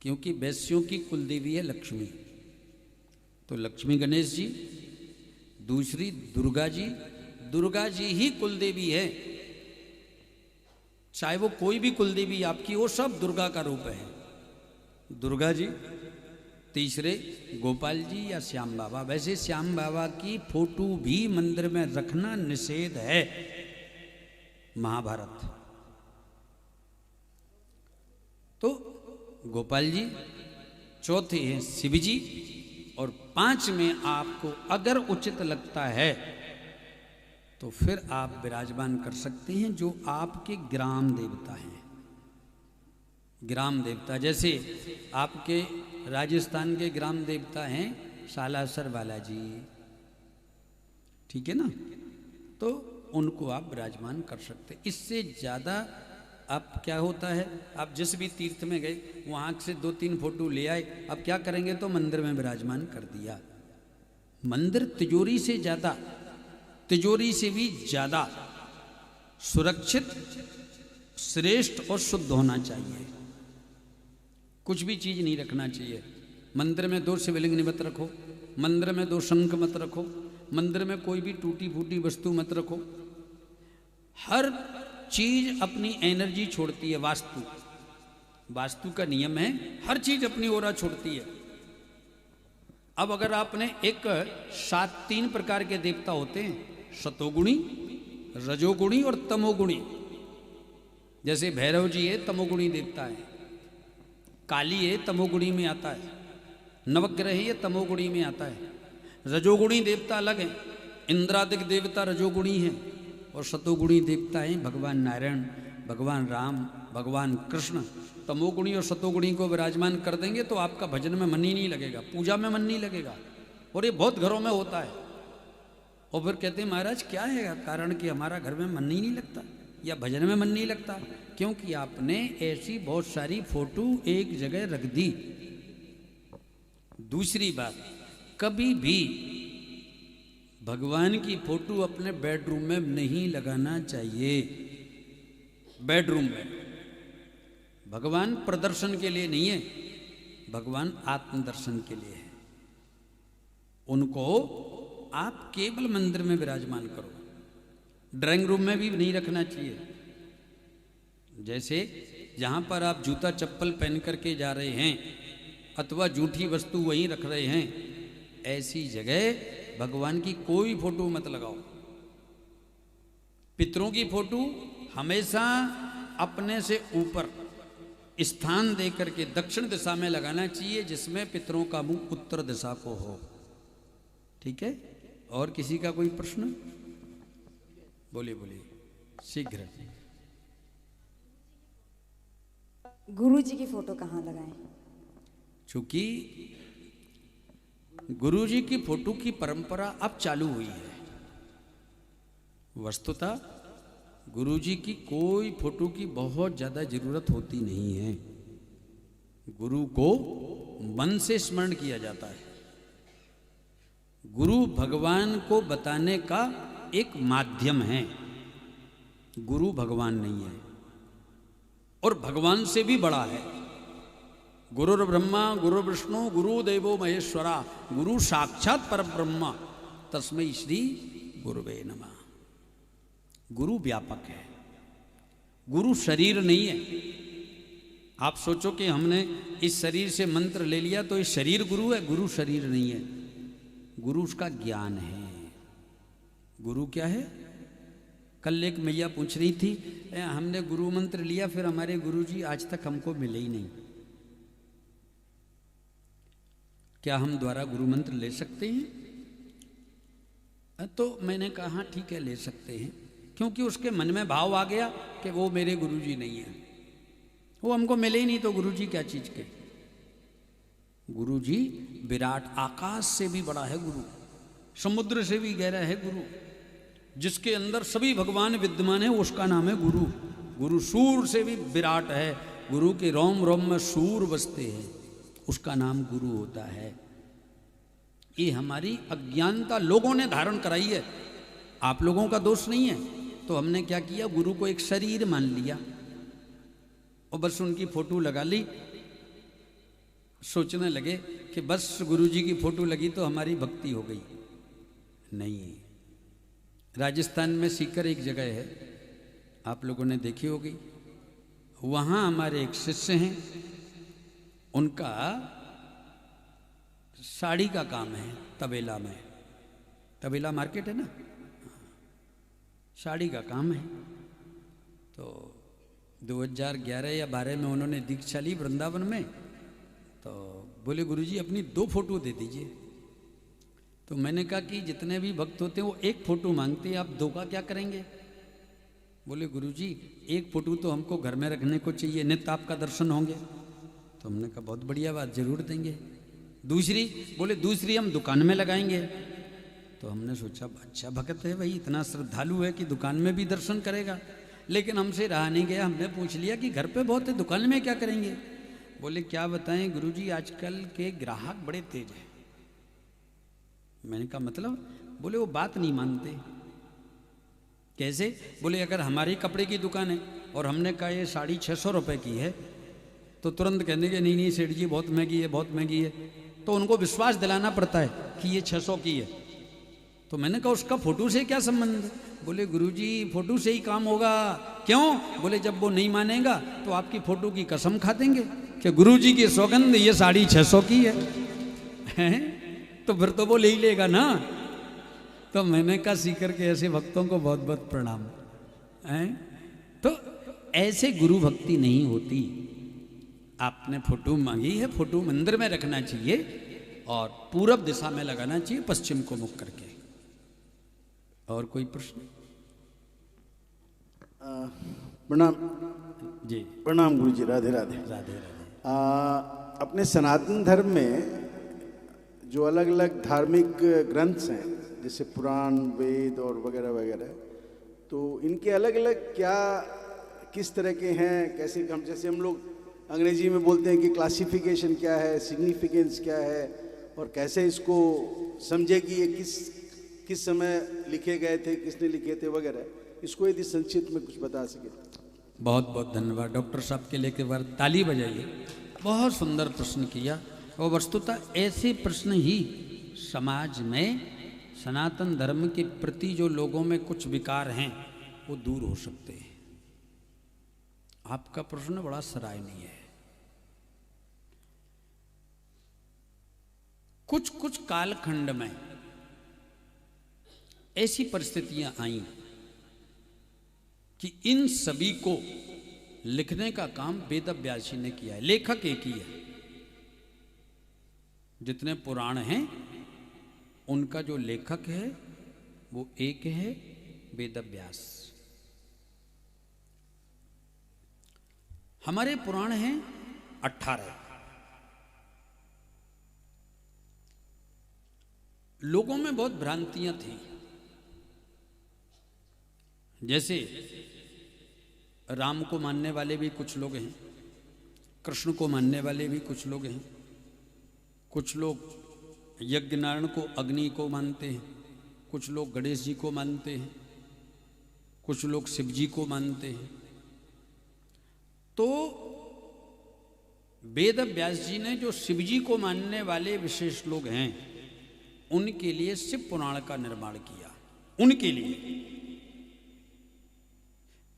क्योंकि वैश्यों की कुलदेवी है लक्ष्मी, तो लक्ष्मी गणेश जी। दूसरी दुर्गा जी, दुर्गा जी ही कुलदेवी है, चाहे वो कोई भी कुलदेवी आपकी, वो सब दुर्गा का रूप है, दुर्गा जी। तीसरे गोपाल जी या श्याम बाबा। वैसे श्याम बाबा की फोटो भी मंदिर में रखना निषेध है, महाभारत। तो गोपाल जी, चौथे हैं शिव जी, और 5 में आपको अगर उचित लगता है तो फिर आप विराजमान कर सकते हैं जो आपके ग्राम देवता हैं। ग्राम देवता जैसे आपके राजस्थान के ग्राम देवता हैं सालासर बालाजी, ठीक है ना? तो उनको आप विराजमान कर सकते। इससे ज़्यादा अब क्या होता है, आप जिस भी तीर्थ में गए वहाँ से 2-3 फोटो ले आए, अब क्या करेंगे तो मंदिर में विराजमान कर दिया। मंदिर तिजोरी से ज़्यादा, तिजोरी से भी ज़्यादा सुरक्षित, श्रेष्ठ और शुद्ध होना चाहिए। कुछ भी चीज़ नहीं रखना चाहिए। मंदिर में 2 शिवलिंग मत रखो, मंदिर में 2 शंख मत रखो, मंदिर में कोई भी टूटी फूटी वस्तु मत रखो। हर चीज अपनी एनर्जी छोड़ती है। वास्तु का नियम है, हर चीज अपनी ओरा छोड़ती है। अब अगर आपने 3 प्रकार के देवता होते हैं, सतोगुणी, रजोगुणी और तमोगुणी। जैसे भैरव जी है, तमोगुणी देवता है। काली है, तमोगुणी में आता है। नवग्रह है, तमोगुणी में आता है। रजोगुणी देवता अलग है, इंद्रादिक देवता रजोगुणी हैं, और सतोगुणी देवता हैं भगवान नारायण, भगवान राम, भगवान कृष्ण। तमोगुणी और सतोगुणी को विराजमान कर देंगे तो आपका भजन में मन ही नहीं लगेगा, पूजा में मन नहीं लगेगा। और ये बहुत घरों में होता है। और फिर कहते हैं महाराज क्या है कारण कि हमारा घर में मन ही नहीं लगता या भजन में मन नहीं लगता? क्योंकि आपने ऐसी बहुत सारी फोटो एक जगह रख दी। दूसरी बात, कभी भी भगवान की फोटो अपने बेडरूम में नहीं लगाना चाहिए। बेडरूम में भगवान प्रदर्शन के लिए नहीं है, भगवान आत्मदर्शन के लिए है। उनको आप केवल मंदिर में विराजमान करो। ड्राइंग रूम में भी नहीं रखना चाहिए, जैसे जहाँ पर आप जूता चप्पल पहन करके जा रहे हैं अथवा जूठी वस्तु वहीं रख रहे हैं, ऐसी जगह भगवान की कोई फोटो मत लगाओ। पितरों की फोटो हमेशा अपने से ऊपर स्थान दे करके दक्षिण दिशा में लगाना चाहिए, जिसमें पितरों का मुंह उत्तर दिशा को हो। ठीक है? और किसी का कोई प्रश्न? बोलिए बोलिए, शीघ्र। गुरु जी की फोटो कहाँ लगाएं? चूंकि गुरु जी की फोटो की परंपरा अब चालू हुई है। वस्तुतः गुरु जी की कोई फोटो की बहुत ज़्यादा जरूरत होती नहीं है। गुरु को मन से स्मरण किया जाता है। गुरु भगवान को बताने का एक माध्यम है, गुरु भगवान नहीं है और भगवान से भी बड़ा है। गुरुर् ब्रह्मा गुरु विष्णु गुरु देवो महेश्वरा गुरु साक्षात परब्रह्म तस्मै श्री गुरुवे नमः। गुरु व्यापक है, गुरु शरीर नहीं है। आप सोचो कि हमने इस शरीर से मंत्र ले लिया तो ये शरीर गुरु है, गुरु शरीर नहीं है। गुरु उसका ज्ञान है। गुरु क्या है? कल एक मैया पूछ रही थी, हमने गुरु मंत्र लिया फिर हमारे गुरु जी आज तक हमको मिले ही नहीं, क्या हम द्वारा गुरु मंत्र ले सकते हैं? तो मैंने कहा ठीक है ले सकते हैं, क्योंकि उसके मन में भाव आ गया कि वो मेरे गुरुजी नहीं है, वो हमको मिले ही नहीं तो गुरुजी क्या चीज के। गुरुजी विराट, आकाश से भी बड़ा है गुरु, समुद्र से भी गहरा है गुरु, जिसके अंदर सभी भगवान विद्यमान है उसका नाम है गुरु। गुरु सूर से भी विराट है, गुरु के रोम रोम में सूर बसते हैं, उसका नाम गुरु होता है। ये हमारी अज्ञानता लोगों ने धारण कराई है, आप लोगों का दोष नहीं है। तो हमने क्या किया, गुरु को एक शरीर मान लिया और बस उनकी फोटो लगा ली। सोचने लगे कि बस गुरु जी की फोटो लगी तो हमारी भक्ति हो गई। नहीं, राजस्थान में सीकर एक जगह है, आप लोगों ने देखी होगी। वहाँ हमारे एक शिष्य हैं, उनका साड़ी का काम है, तबेला में, तबेला मार्केट है ना, साड़ी का काम है। तो 2011 या 12 में उन्होंने दीक्षा ली वृंदावन में। तो बोले गुरुजी अपनी 2 फोटो दे दीजिए। तो मैंने कहा कि जितने भी भक्त होते हैं वो 1 फोटो मांगते हैं, आप 2 का क्या करेंगे? बोले गुरुजी 1 फोटो तो हमको घर में रखने को चाहिए, नित्य आपका दर्शन होंगे। तो हमने कहा बहुत बढ़िया बात, जरूर देंगे। दूसरी? बोले दूसरी हम दुकान में लगाएंगे। तो हमने सोचा अच्छा भक्त है भाई, इतना श्रद्धालु है कि दुकान में भी दर्शन करेगा। लेकिन हमसे रहा नहीं गया, हमने पूछ लिया कि घर पे बहुत है, दुकान में क्या करेंगे? बोले क्या बताएं गुरुजी, आजकल के ग्राहक बड़े तेज हैं। मैंने कहा मतलब? बोले वो बात नहीं मानते। कैसे? बोले अगर हमारी कपड़े की दुकान है और हमने कहा ये साड़ी 600 रुपये की है, तो तुरंत कहने के नहीं नहीं सेठ जी बहुत महंगी है, बहुत महंगी है। तो उनको विश्वास दिलाना पड़ता है कि ये 600 की है। तो मैंने कहा उसका फोटो से क्या संबंध? बोले गुरुजी फोटो से ही काम होगा। क्यों? बोले जब वो नहीं मानेगा तो आपकी फोटो की कसम खा देंगे कि गुरुजी की सौगंध ये साड़ी 600 की है, तो फिर तो वो ले ही लेगा ना। तो मैंने कहा सीकर के ऐसे भक्तों को बहुत बहुत प्रणाम है। तो ऐसे गुरु भक्ति नहीं होती। आपने फोटो मांगी है, फोटो मंदिर में रखना चाहिए और पूरब दिशा में लगाना चाहिए, पश्चिम को मुख करके। और कोई प्रश्न? प्रणाम जी। प्रणाम गुरु जी, राधे राधे। राधे राधे। अपने सनातन धर्म में जो अलग अलग धार्मिक ग्रंथ हैं, जैसे पुराण, वेद और वगैरह वगैरह, तो इनके अलग अलग क्या किस तरह के हैं, कैसे हम जैसे हम लोग अंग्रेजी में बोलते हैं कि क्लासिफिकेशन क्या है, सिग्निफिकेंस क्या है, और कैसे इसको समझे कि ये किस समय लिखे गए थे, किसने लिखे थे वगैरह, इसको यदि संक्षिप्त में कुछ बता सके। बहुत बहुत धन्यवाद डॉक्टर साहब के लेके बार ताली बजाइए। बहुत सुंदर प्रश्न किया। और वस्तुतः ऐसे प्रश्न ही समाज में सनातन धर्म के प्रति जो लोगों में कुछ विकार हैं वो दूर हो सकते हैं। आपका प्रश्न बड़ा सराहनीय है। कुछ कुछ कालखंड में ऐसी परिस्थितियां आई कि इन सभी को लिखने का काम वेद व्यास जी ने किया है। लेखक एक ही है, जितने पुराण हैं उनका जो लेखक है वो एक है, वेद व्यास। हमारे पुराण हैं 18। लोगों में बहुत भ्रांतियां थी, जैसे राम को मानने वाले भी कुछ लोग हैं, कृष्ण को मानने वाले भी कुछ लोग हैं, कुछ लोग यज्ञ नारायण को अग्नि को मानते हैं, कुछ लोग गणेश जी को मानते हैं, कुछ लोग शिव जी को मानते हैं। तो वेद व्यास जी ने जो शिव जी को मानने वाले विशेष लोग हैं उनके लिए शिव पुराण का निर्माण किया। उनके लिए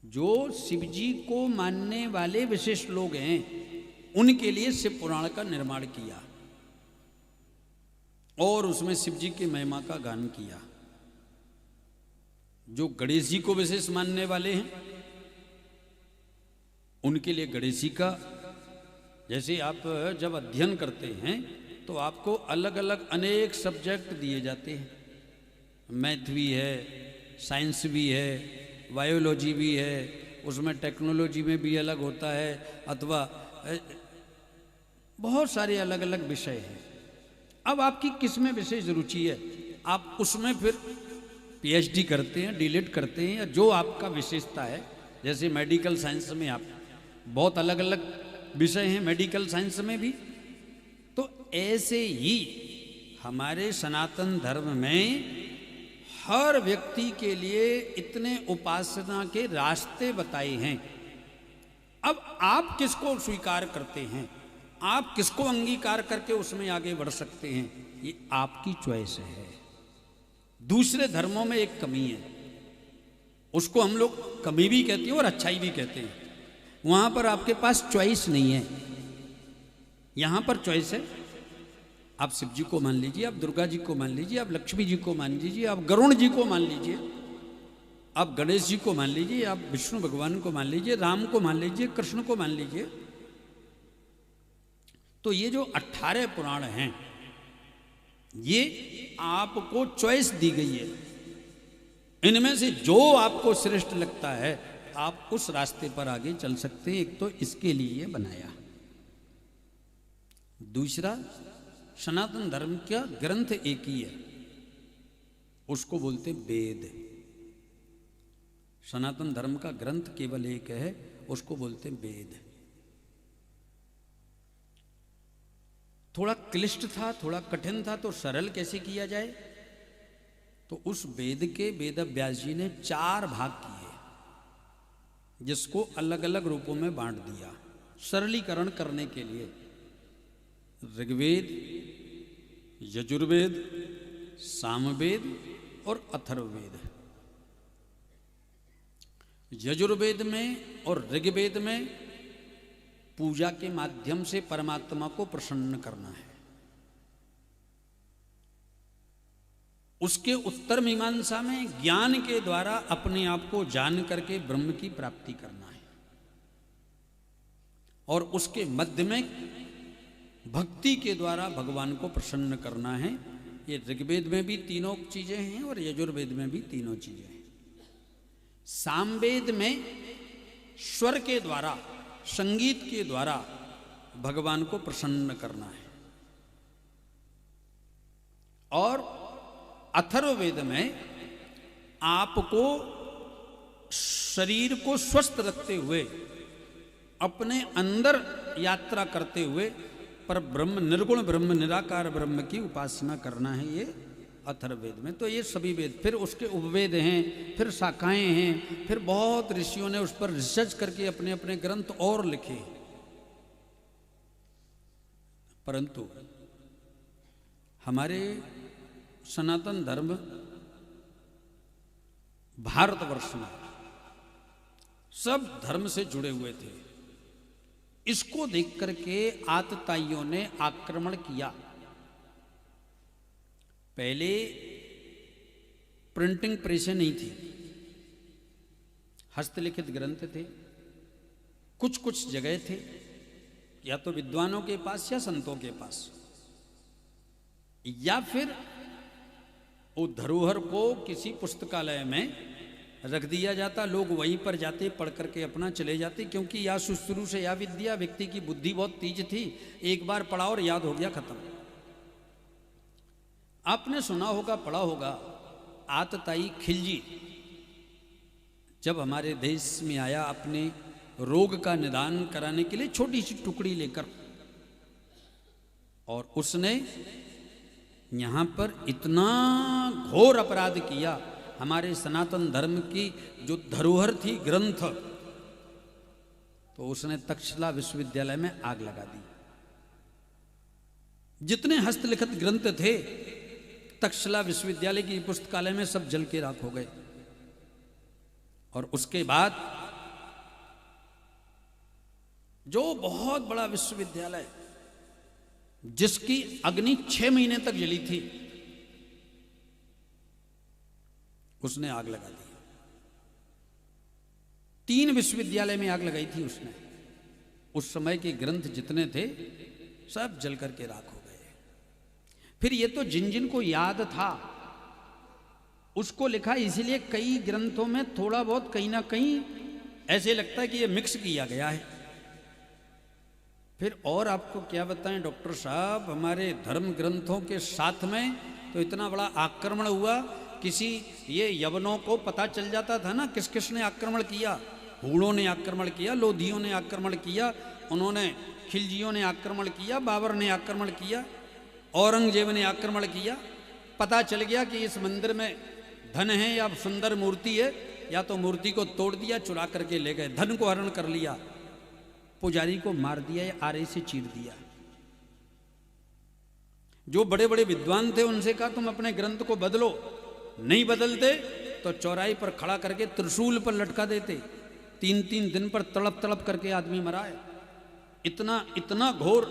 जो शिव जी को मानने वाले विशेष लोग हैं उनके लिए शिव पुराण का निर्माण किया और उसमें शिव जी की महिमा का गान किया। जो गणेश जी को विशेष मानने वाले हैं उनके लिए गणेश जी का, जैसे आप जब अध्ययन करते हैं तो आपको अलग अलग अनेक सब्जेक्ट दिए जाते हैं। मैथ भी है, साइंस भी है, बायोलॉजी भी है, उसमें टेक्नोलॉजी में भी अलग होता है, अथवा बहुत सारे अलग अलग विषय हैं। अब आपकी किस में विशेष रुचि है, आप उसमें फिर पीएचडी करते हैं, डीलिट करते हैं, या जो आपका विशेषता है। जैसे मेडिकल साइंस में आप बहुत अलग अलग विषय हैं, मेडिकल साइंस में भी। तो ऐसे ही हमारे सनातन धर्म में हर व्यक्ति के लिए इतने उपासना के रास्ते बताए हैं। अब आप किसको स्वीकार करते हैं, आप किसको अंगीकार करके उसमें आगे बढ़ सकते हैं, ये आपकी चॉइस है। दूसरे धर्मों में एक कमी है, उसको हम लोग कमी भी कहते हैं और अच्छाई भी कहते हैं। वहां पर आपके पास चॉइस नहीं है, यहां पर चॉइस है। आप शिव जी को मान लीजिए, आप दुर्गा जी को मान लीजिए, आप लक्ष्मी जी को मान लीजिए, आप गरुण जी को मान लीजिए, आप गणेश जी को मान लीजिए, आप विष्णु भगवान को मान लीजिए, राम को मान लीजिए, कृष्ण को मान लीजिए। तो ये जो 18 पुराण हैं ये आपको चॉइस दी गई है। इनमें से जो आपको श्रेष्ठ लगता है आप उस रास्ते पर आगे चल सकते हैं। एक तो इसके लिए बनाया। दूसरा, सनातन धर्म का ग्रंथ एक ही है, उसको बोलते वेद। सनातन धर्म का ग्रंथ केवल एक है, उसको बोलते वेद। थोड़ा क्लिष्ट था, थोड़ा कठिन था, तो सरल कैसे किया जाए। तो उस वेद के वेद व्यास जी ने 4 भाग किए, जिसको अलग अलग रूपों में बांट दिया सरलीकरण करने के लिए। ऋग्वेद, यजुर्वेद, सामवेद और अथर्ववेद। यजुर्वेद में और ऋग्वेद में पूजा के माध्यम से परमात्मा को प्रसन्न करना है। उसके उत्तर मीमांसा में ज्ञान के द्वारा अपने आप को जान करके ब्रह्म की प्राप्ति करना है। और उसके मध्य में भक्ति के द्वारा भगवान को प्रसन्न करना है। ये ऋग्वेद में भी तीनों चीजें हैं और यजुर्वेद में भी तीनों चीजें हैं। सामवेद में स्वर के द्वारा, संगीत के द्वारा भगवान को प्रसन्न करना है। और अथर्ववेद में आपको शरीर को स्वस्थ रखते हुए अपने अंदर यात्रा करते हुए पर ब्रह्म, निर्गुण ब्रह्म, निराकार ब्रह्म की उपासना करना है, ये अथर्ववेद में। तो ये सभी वेद, फिर उसके उपवेद हैं, फिर शाखाएं हैं, फिर बहुत ऋषियों ने उस पर रिसर्च करके अपने अपने ग्रंथ और लिखे। परंतु हमारे सनातन धर्म भारतवर्ष में सब धर्म से जुड़े हुए थे। इसको देख करके आतताइयों ने आक्रमण किया। पहले प्रिंटिंग प्रेसें नहीं थी, हस्तलिखित ग्रंथ थे, कुछ कुछ जगह थे, या तो विद्वानों के पास या संतों के पास, या फिर वो धरोहर को किसी पुस्तकालय में रख दिया जाता, लोग वहीं पर जाते, पढ़ करके अपना चले जाते, क्योंकि या शुरू से या विद्या, व्यक्ति की बुद्धि बहुत तेज थी, एक बार पढ़ा और याद हो गया, खत्म। आपने सुना होगा, पढ़ा होगा, आतताई खिलजी जब हमारे देश में आया अपने रोग का निदान कराने के लिए छोटी सी टुकड़ी लेकर, और उसने यहाँ पर इतना घोर अपराध किया, हमारे सनातन धर्म की जो धरोहर थी ग्रंथ, तो उसने तक्षशिला विश्वविद्यालय में आग लगा दी। जितने हस्तलिखित ग्रंथ थे तक्षशिला विश्वविद्यालय की पुस्तकालय में सब जल के राख हो गए। और उसके बाद जो बहुत बड़ा विश्वविद्यालय जिसकी अग्नि 6 महीने तक जली थी, उसने आग लगा दी। 3 विश्वविद्यालय में आग लगाई थी उसने। उस समय के ग्रंथ जितने थे सब जल करके राख हो गए। फिर ये तो जिन जिन को याद था उसको लिखा, इसीलिए कई ग्रंथों में थोड़ा बहुत कहीं ना कहीं ऐसे लगता है कि ये मिक्स किया गया है। फिर और आपको क्या बताएं डॉक्टर साहब, हमारे धर्म ग्रंथों के साथ में तो इतना बड़ा आक्रमण हुआ, किसी ये यवनों को पता चल जाता था ना किस किस ने आक्रमण किया। हूणों ने आक्रमण किया, लोधियों ने आक्रमण किया, उन्होंने खिलजियों ने आक्रमण किया, बाबर ने आक्रमण किया, औरंगजेब ने आक्रमण किया। पता चल गया कि इस मंदिर में धन है या सुंदर मूर्ति है, या तो मूर्ति को तोड़ दिया, चुरा करके ले गए, धन को हरण कर लिया, पुजारी को मार दिया या आरे से चीर दिया। जो बड़े बड़े विद्वान थे उनसे कहा तुम अपने ग्रंथ को बदलो, नहीं बदलते तो चौराहे पर खड़ा करके त्रिशूल पर लटका देते। 3-3 दिन पर तड़प तड़प करके आदमी मरा है। इतना इतना घोर।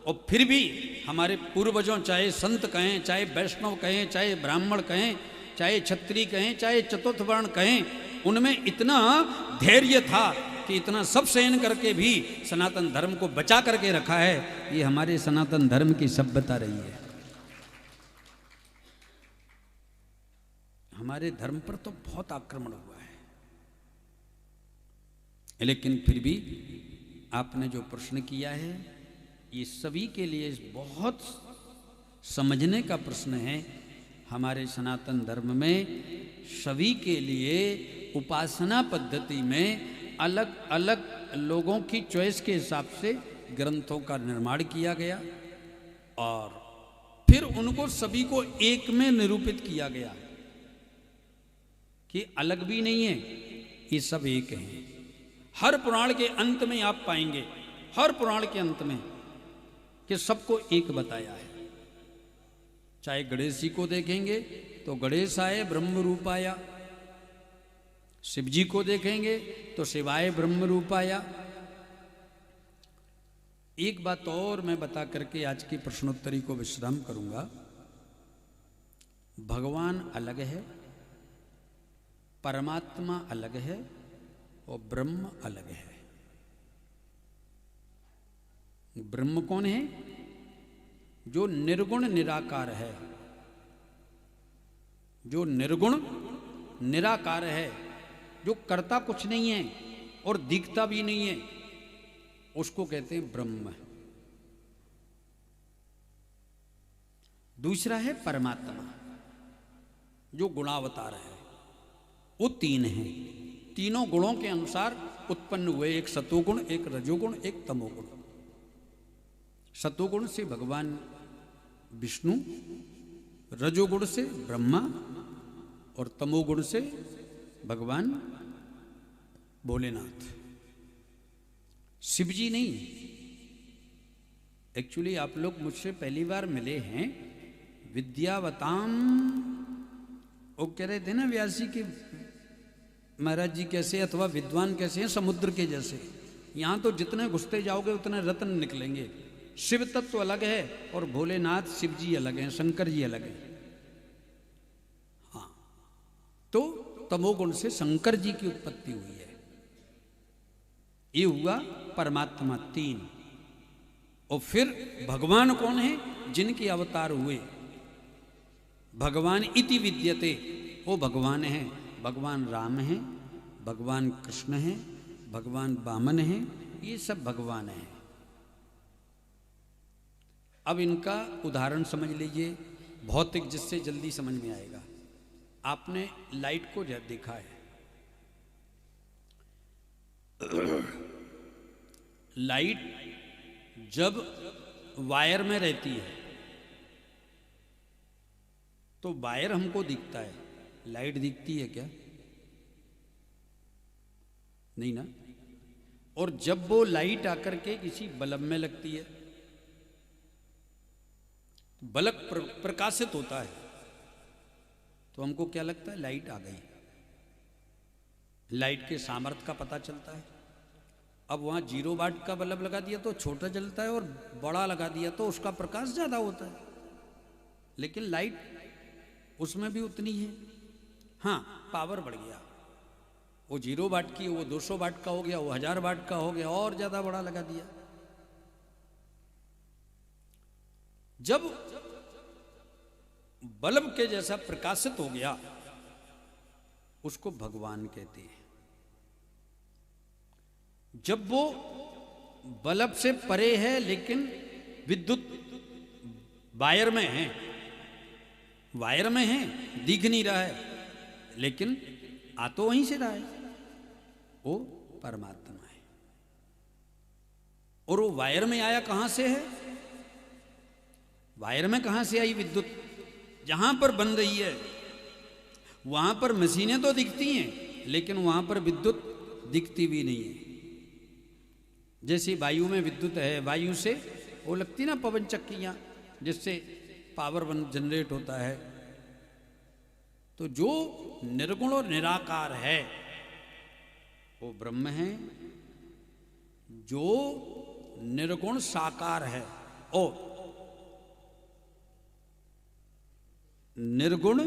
और फिर भी हमारे पूर्वजों, चाहे संत कहें, चाहे वैष्णव कहें, चाहे ब्राह्मण कहें, चाहे क्षत्रिय कहें, चाहे चतुर्थ वर्ण कहें, उनमें इतना धैर्य था कि इतना सब सहन करके भी सनातन धर्म को बचा करके रखा है। ये हमारे सनातन धर्म की सभ्यता रही है। हमारे धर्म पर तो बहुत आक्रमण हुआ है, लेकिन फिर भी आपने जो प्रश्न किया है ये सभी के लिए बहुत समझने का प्रश्न है। हमारे सनातन धर्म में सभी के लिए उपासना पद्धति में अलग अलग लोगों की चॉइस के हिसाब से ग्रंथों का निर्माण किया गया, और फिर उनको सभी को एक में निरूपित किया गया कि अलग भी नहीं है, ये सब एक हैं। हर पुराण के अंत में आप पाएंगे, हर पुराण के अंत में, कि सबको एक बताया है। चाहे गणेश जी को देखेंगे तो गणेश आए ब्रह्म रूपाया, शिव जी को देखेंगे तो शिवाय ब्रह्म रूपाया। एक बात और मैं बता करके आज की प्रश्नोत्तरी को विश्राम करूंगा। भगवान अलग है, परमात्मा अलग है और ब्रह्म अलग है। ब्रह्म कौन है? जो निर्गुण निराकार है, जो निर्गुण निराकार है, जो करता कुछ नहीं है और दिखता भी नहीं है, उसको कहते हैं ब्रह्म। दूसरा है परमात्मा, जो गुणावतार है। वो 3 हैं, तीनों गुणों के अनुसार उत्पन्न हुए, एक सतोगुण, एक रजोगुण, एक तमोगुण। सतोगुण से भगवान विष्णु, रजोगुण से ब्रह्मा और तमोगुण से भगवान भोलेनाथ। शिव जी नहीं। एक्चुअली आप लोग मुझसे पहली बार मिले हैं। विद्यावताम, वो कह रहे थे ना व्यास जी के महाराज जी कैसे अथवा विद्वान कैसे हैं, समुद्र के जैसे। यहाँ तो जितने घुसते जाओगे उतने रत्न निकलेंगे। शिव तत्व अलग है और भोलेनाथ शिव जी अलग हैं, शंकर जी अलग हैं। हाँ, तो तमोगुण से शंकर जी की उत्पत्ति हुई है। ये हुआ परमात्मा 3। और फिर भगवान कौन है? जिनके अवतार हुए। भगवान इति विद्यते, वो भगवान हैं। भगवान राम हैं, भगवान कृष्ण हैं, भगवान वामन हैं, ये सब भगवान हैं। अब इनका उदाहरण समझ लीजिए भौतिक, जिससे जल्दी समझ में आएगा। आपने लाइट को देखा है। लाइट जब वायर में रहती है तो वायर हमको दिखता है, लाइट दिखती है क्या? नहीं ना। और जब वो लाइट आकर के किसी बल्ब में लगती है, बल्ब प्रकाशित होता है, तो हमको क्या लगता है? लाइट आ गई। लाइट के सामर्थ्य का पता चलता है। अब वहाँ 0 वाट का बल्ब लगा दिया तो छोटा जलता है, और बड़ा लगा दिया तो उसका प्रकाश ज़्यादा होता है। लेकिन लाइट उसमें भी उतनी है। हाँ, पावर बढ़ गया। वो 0 वाट की वो 200 वाट का हो गया, वो 1000 वाट का हो गया, और ज़्यादा बड़ा लगा दिया। जब बल्ब के जैसा प्रकाशित हो गया, उसको भगवान कहते हैं। जब वो बल्ब से परे है लेकिन विद्युत वायर में है, वायर में है, दिख नहीं रहा है, लेकिन आ तो वहीं से रहा है, वो परमात्मा है। और वो वायर में आया कहां से है? वायर में कहां से आई विद्युत? जहां पर बन रही है वहां पर मशीनें तो दिखती हैं, लेकिन वहां पर विद्युत दिखती भी नहीं है। जैसे वायु में विद्युत है, वायु से वो लगती ना पवन चक्कियां, जिससे पावर जनरेट होता है। तो जो निर्गुण और निराकार है वो ब्रह्म है। जो निर्गुण साकार है, ओ निर्गुण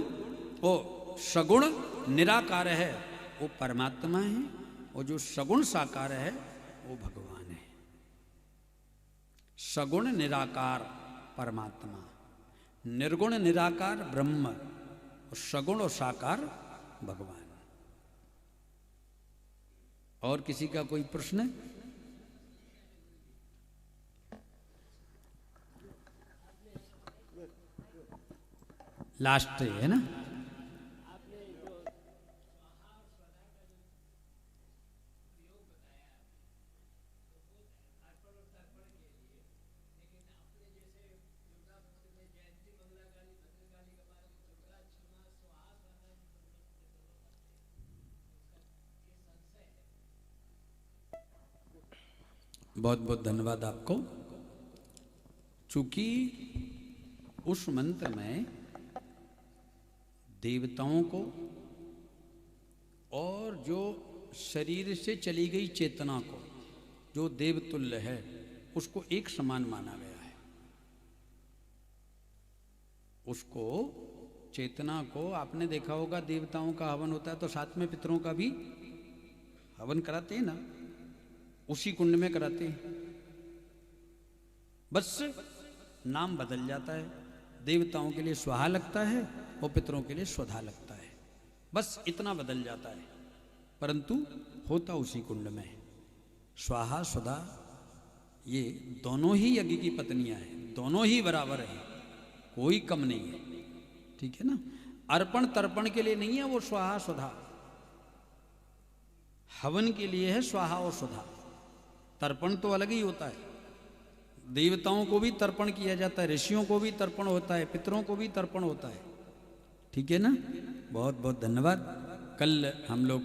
ओ सगुण निराकार है, वो परमात्मा है। और जो सगुण साकार है वो भगवान है। सगुण निराकार परमात्मा, निर्गुण निराकार ब्रह्म, और सगुण और साकार भगवान। और किसी का कोई प्रश्न? लास्ट है ना? बहुत बहुत धन्यवाद आपको। चूंकि उस मंत्र में देवताओं को और जो शरीर से चली गई चेतना को, जो देवतुल्य है, उसको एक समान माना गया है। उसको चेतना को, आपने देखा होगा देवताओं का हवन होता है तो साथ में पितरों का भी हवन कराते हैं ना, उसी कुंड में कराते हैं। बस नाम बदल जाता है। देवताओं के लिए स्वाहा लगता है और पितरों के लिए स्वधा लगता है। बस इतना बदल जाता है, परंतु होता उसी कुंड में। स्वाहा स्वधा ये दोनों ही यज्ञ की पत्नियां हैं, दोनों ही बराबर हैं, कोई कम नहीं है। ठीक है ना? अर्पण तर्पण के लिए नहीं है वो स्वाहा स्वधा, हवन के लिए है स्वाहा और स्वधा। तर्पण तो अलग ही होता है। देवताओं को भी तर्पण किया जाता है, ऋषियों को भी तर्पण होता है, पितरों को भी तर्पण होता है। ठीक है ना? बहुत बहुत धन्यवाद। कल हम लोग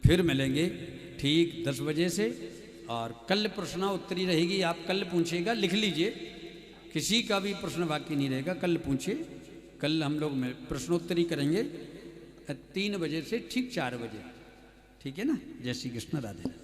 फिर मिलेंगे ठीक 10 बजे से, और कल प्रश्नोत्तरी रहेगी। आप कल पूछिएगा, लिख लीजिए, किसी का भी प्रश्न बाकी नहीं रहेगा। कल पूछिए। कल हम लोग प्रश्नोत्तरी करेंगे 3 बजे से ठीक 4 बजे। ठीक है ना। जय श्री कृष्ण, राधे राधे।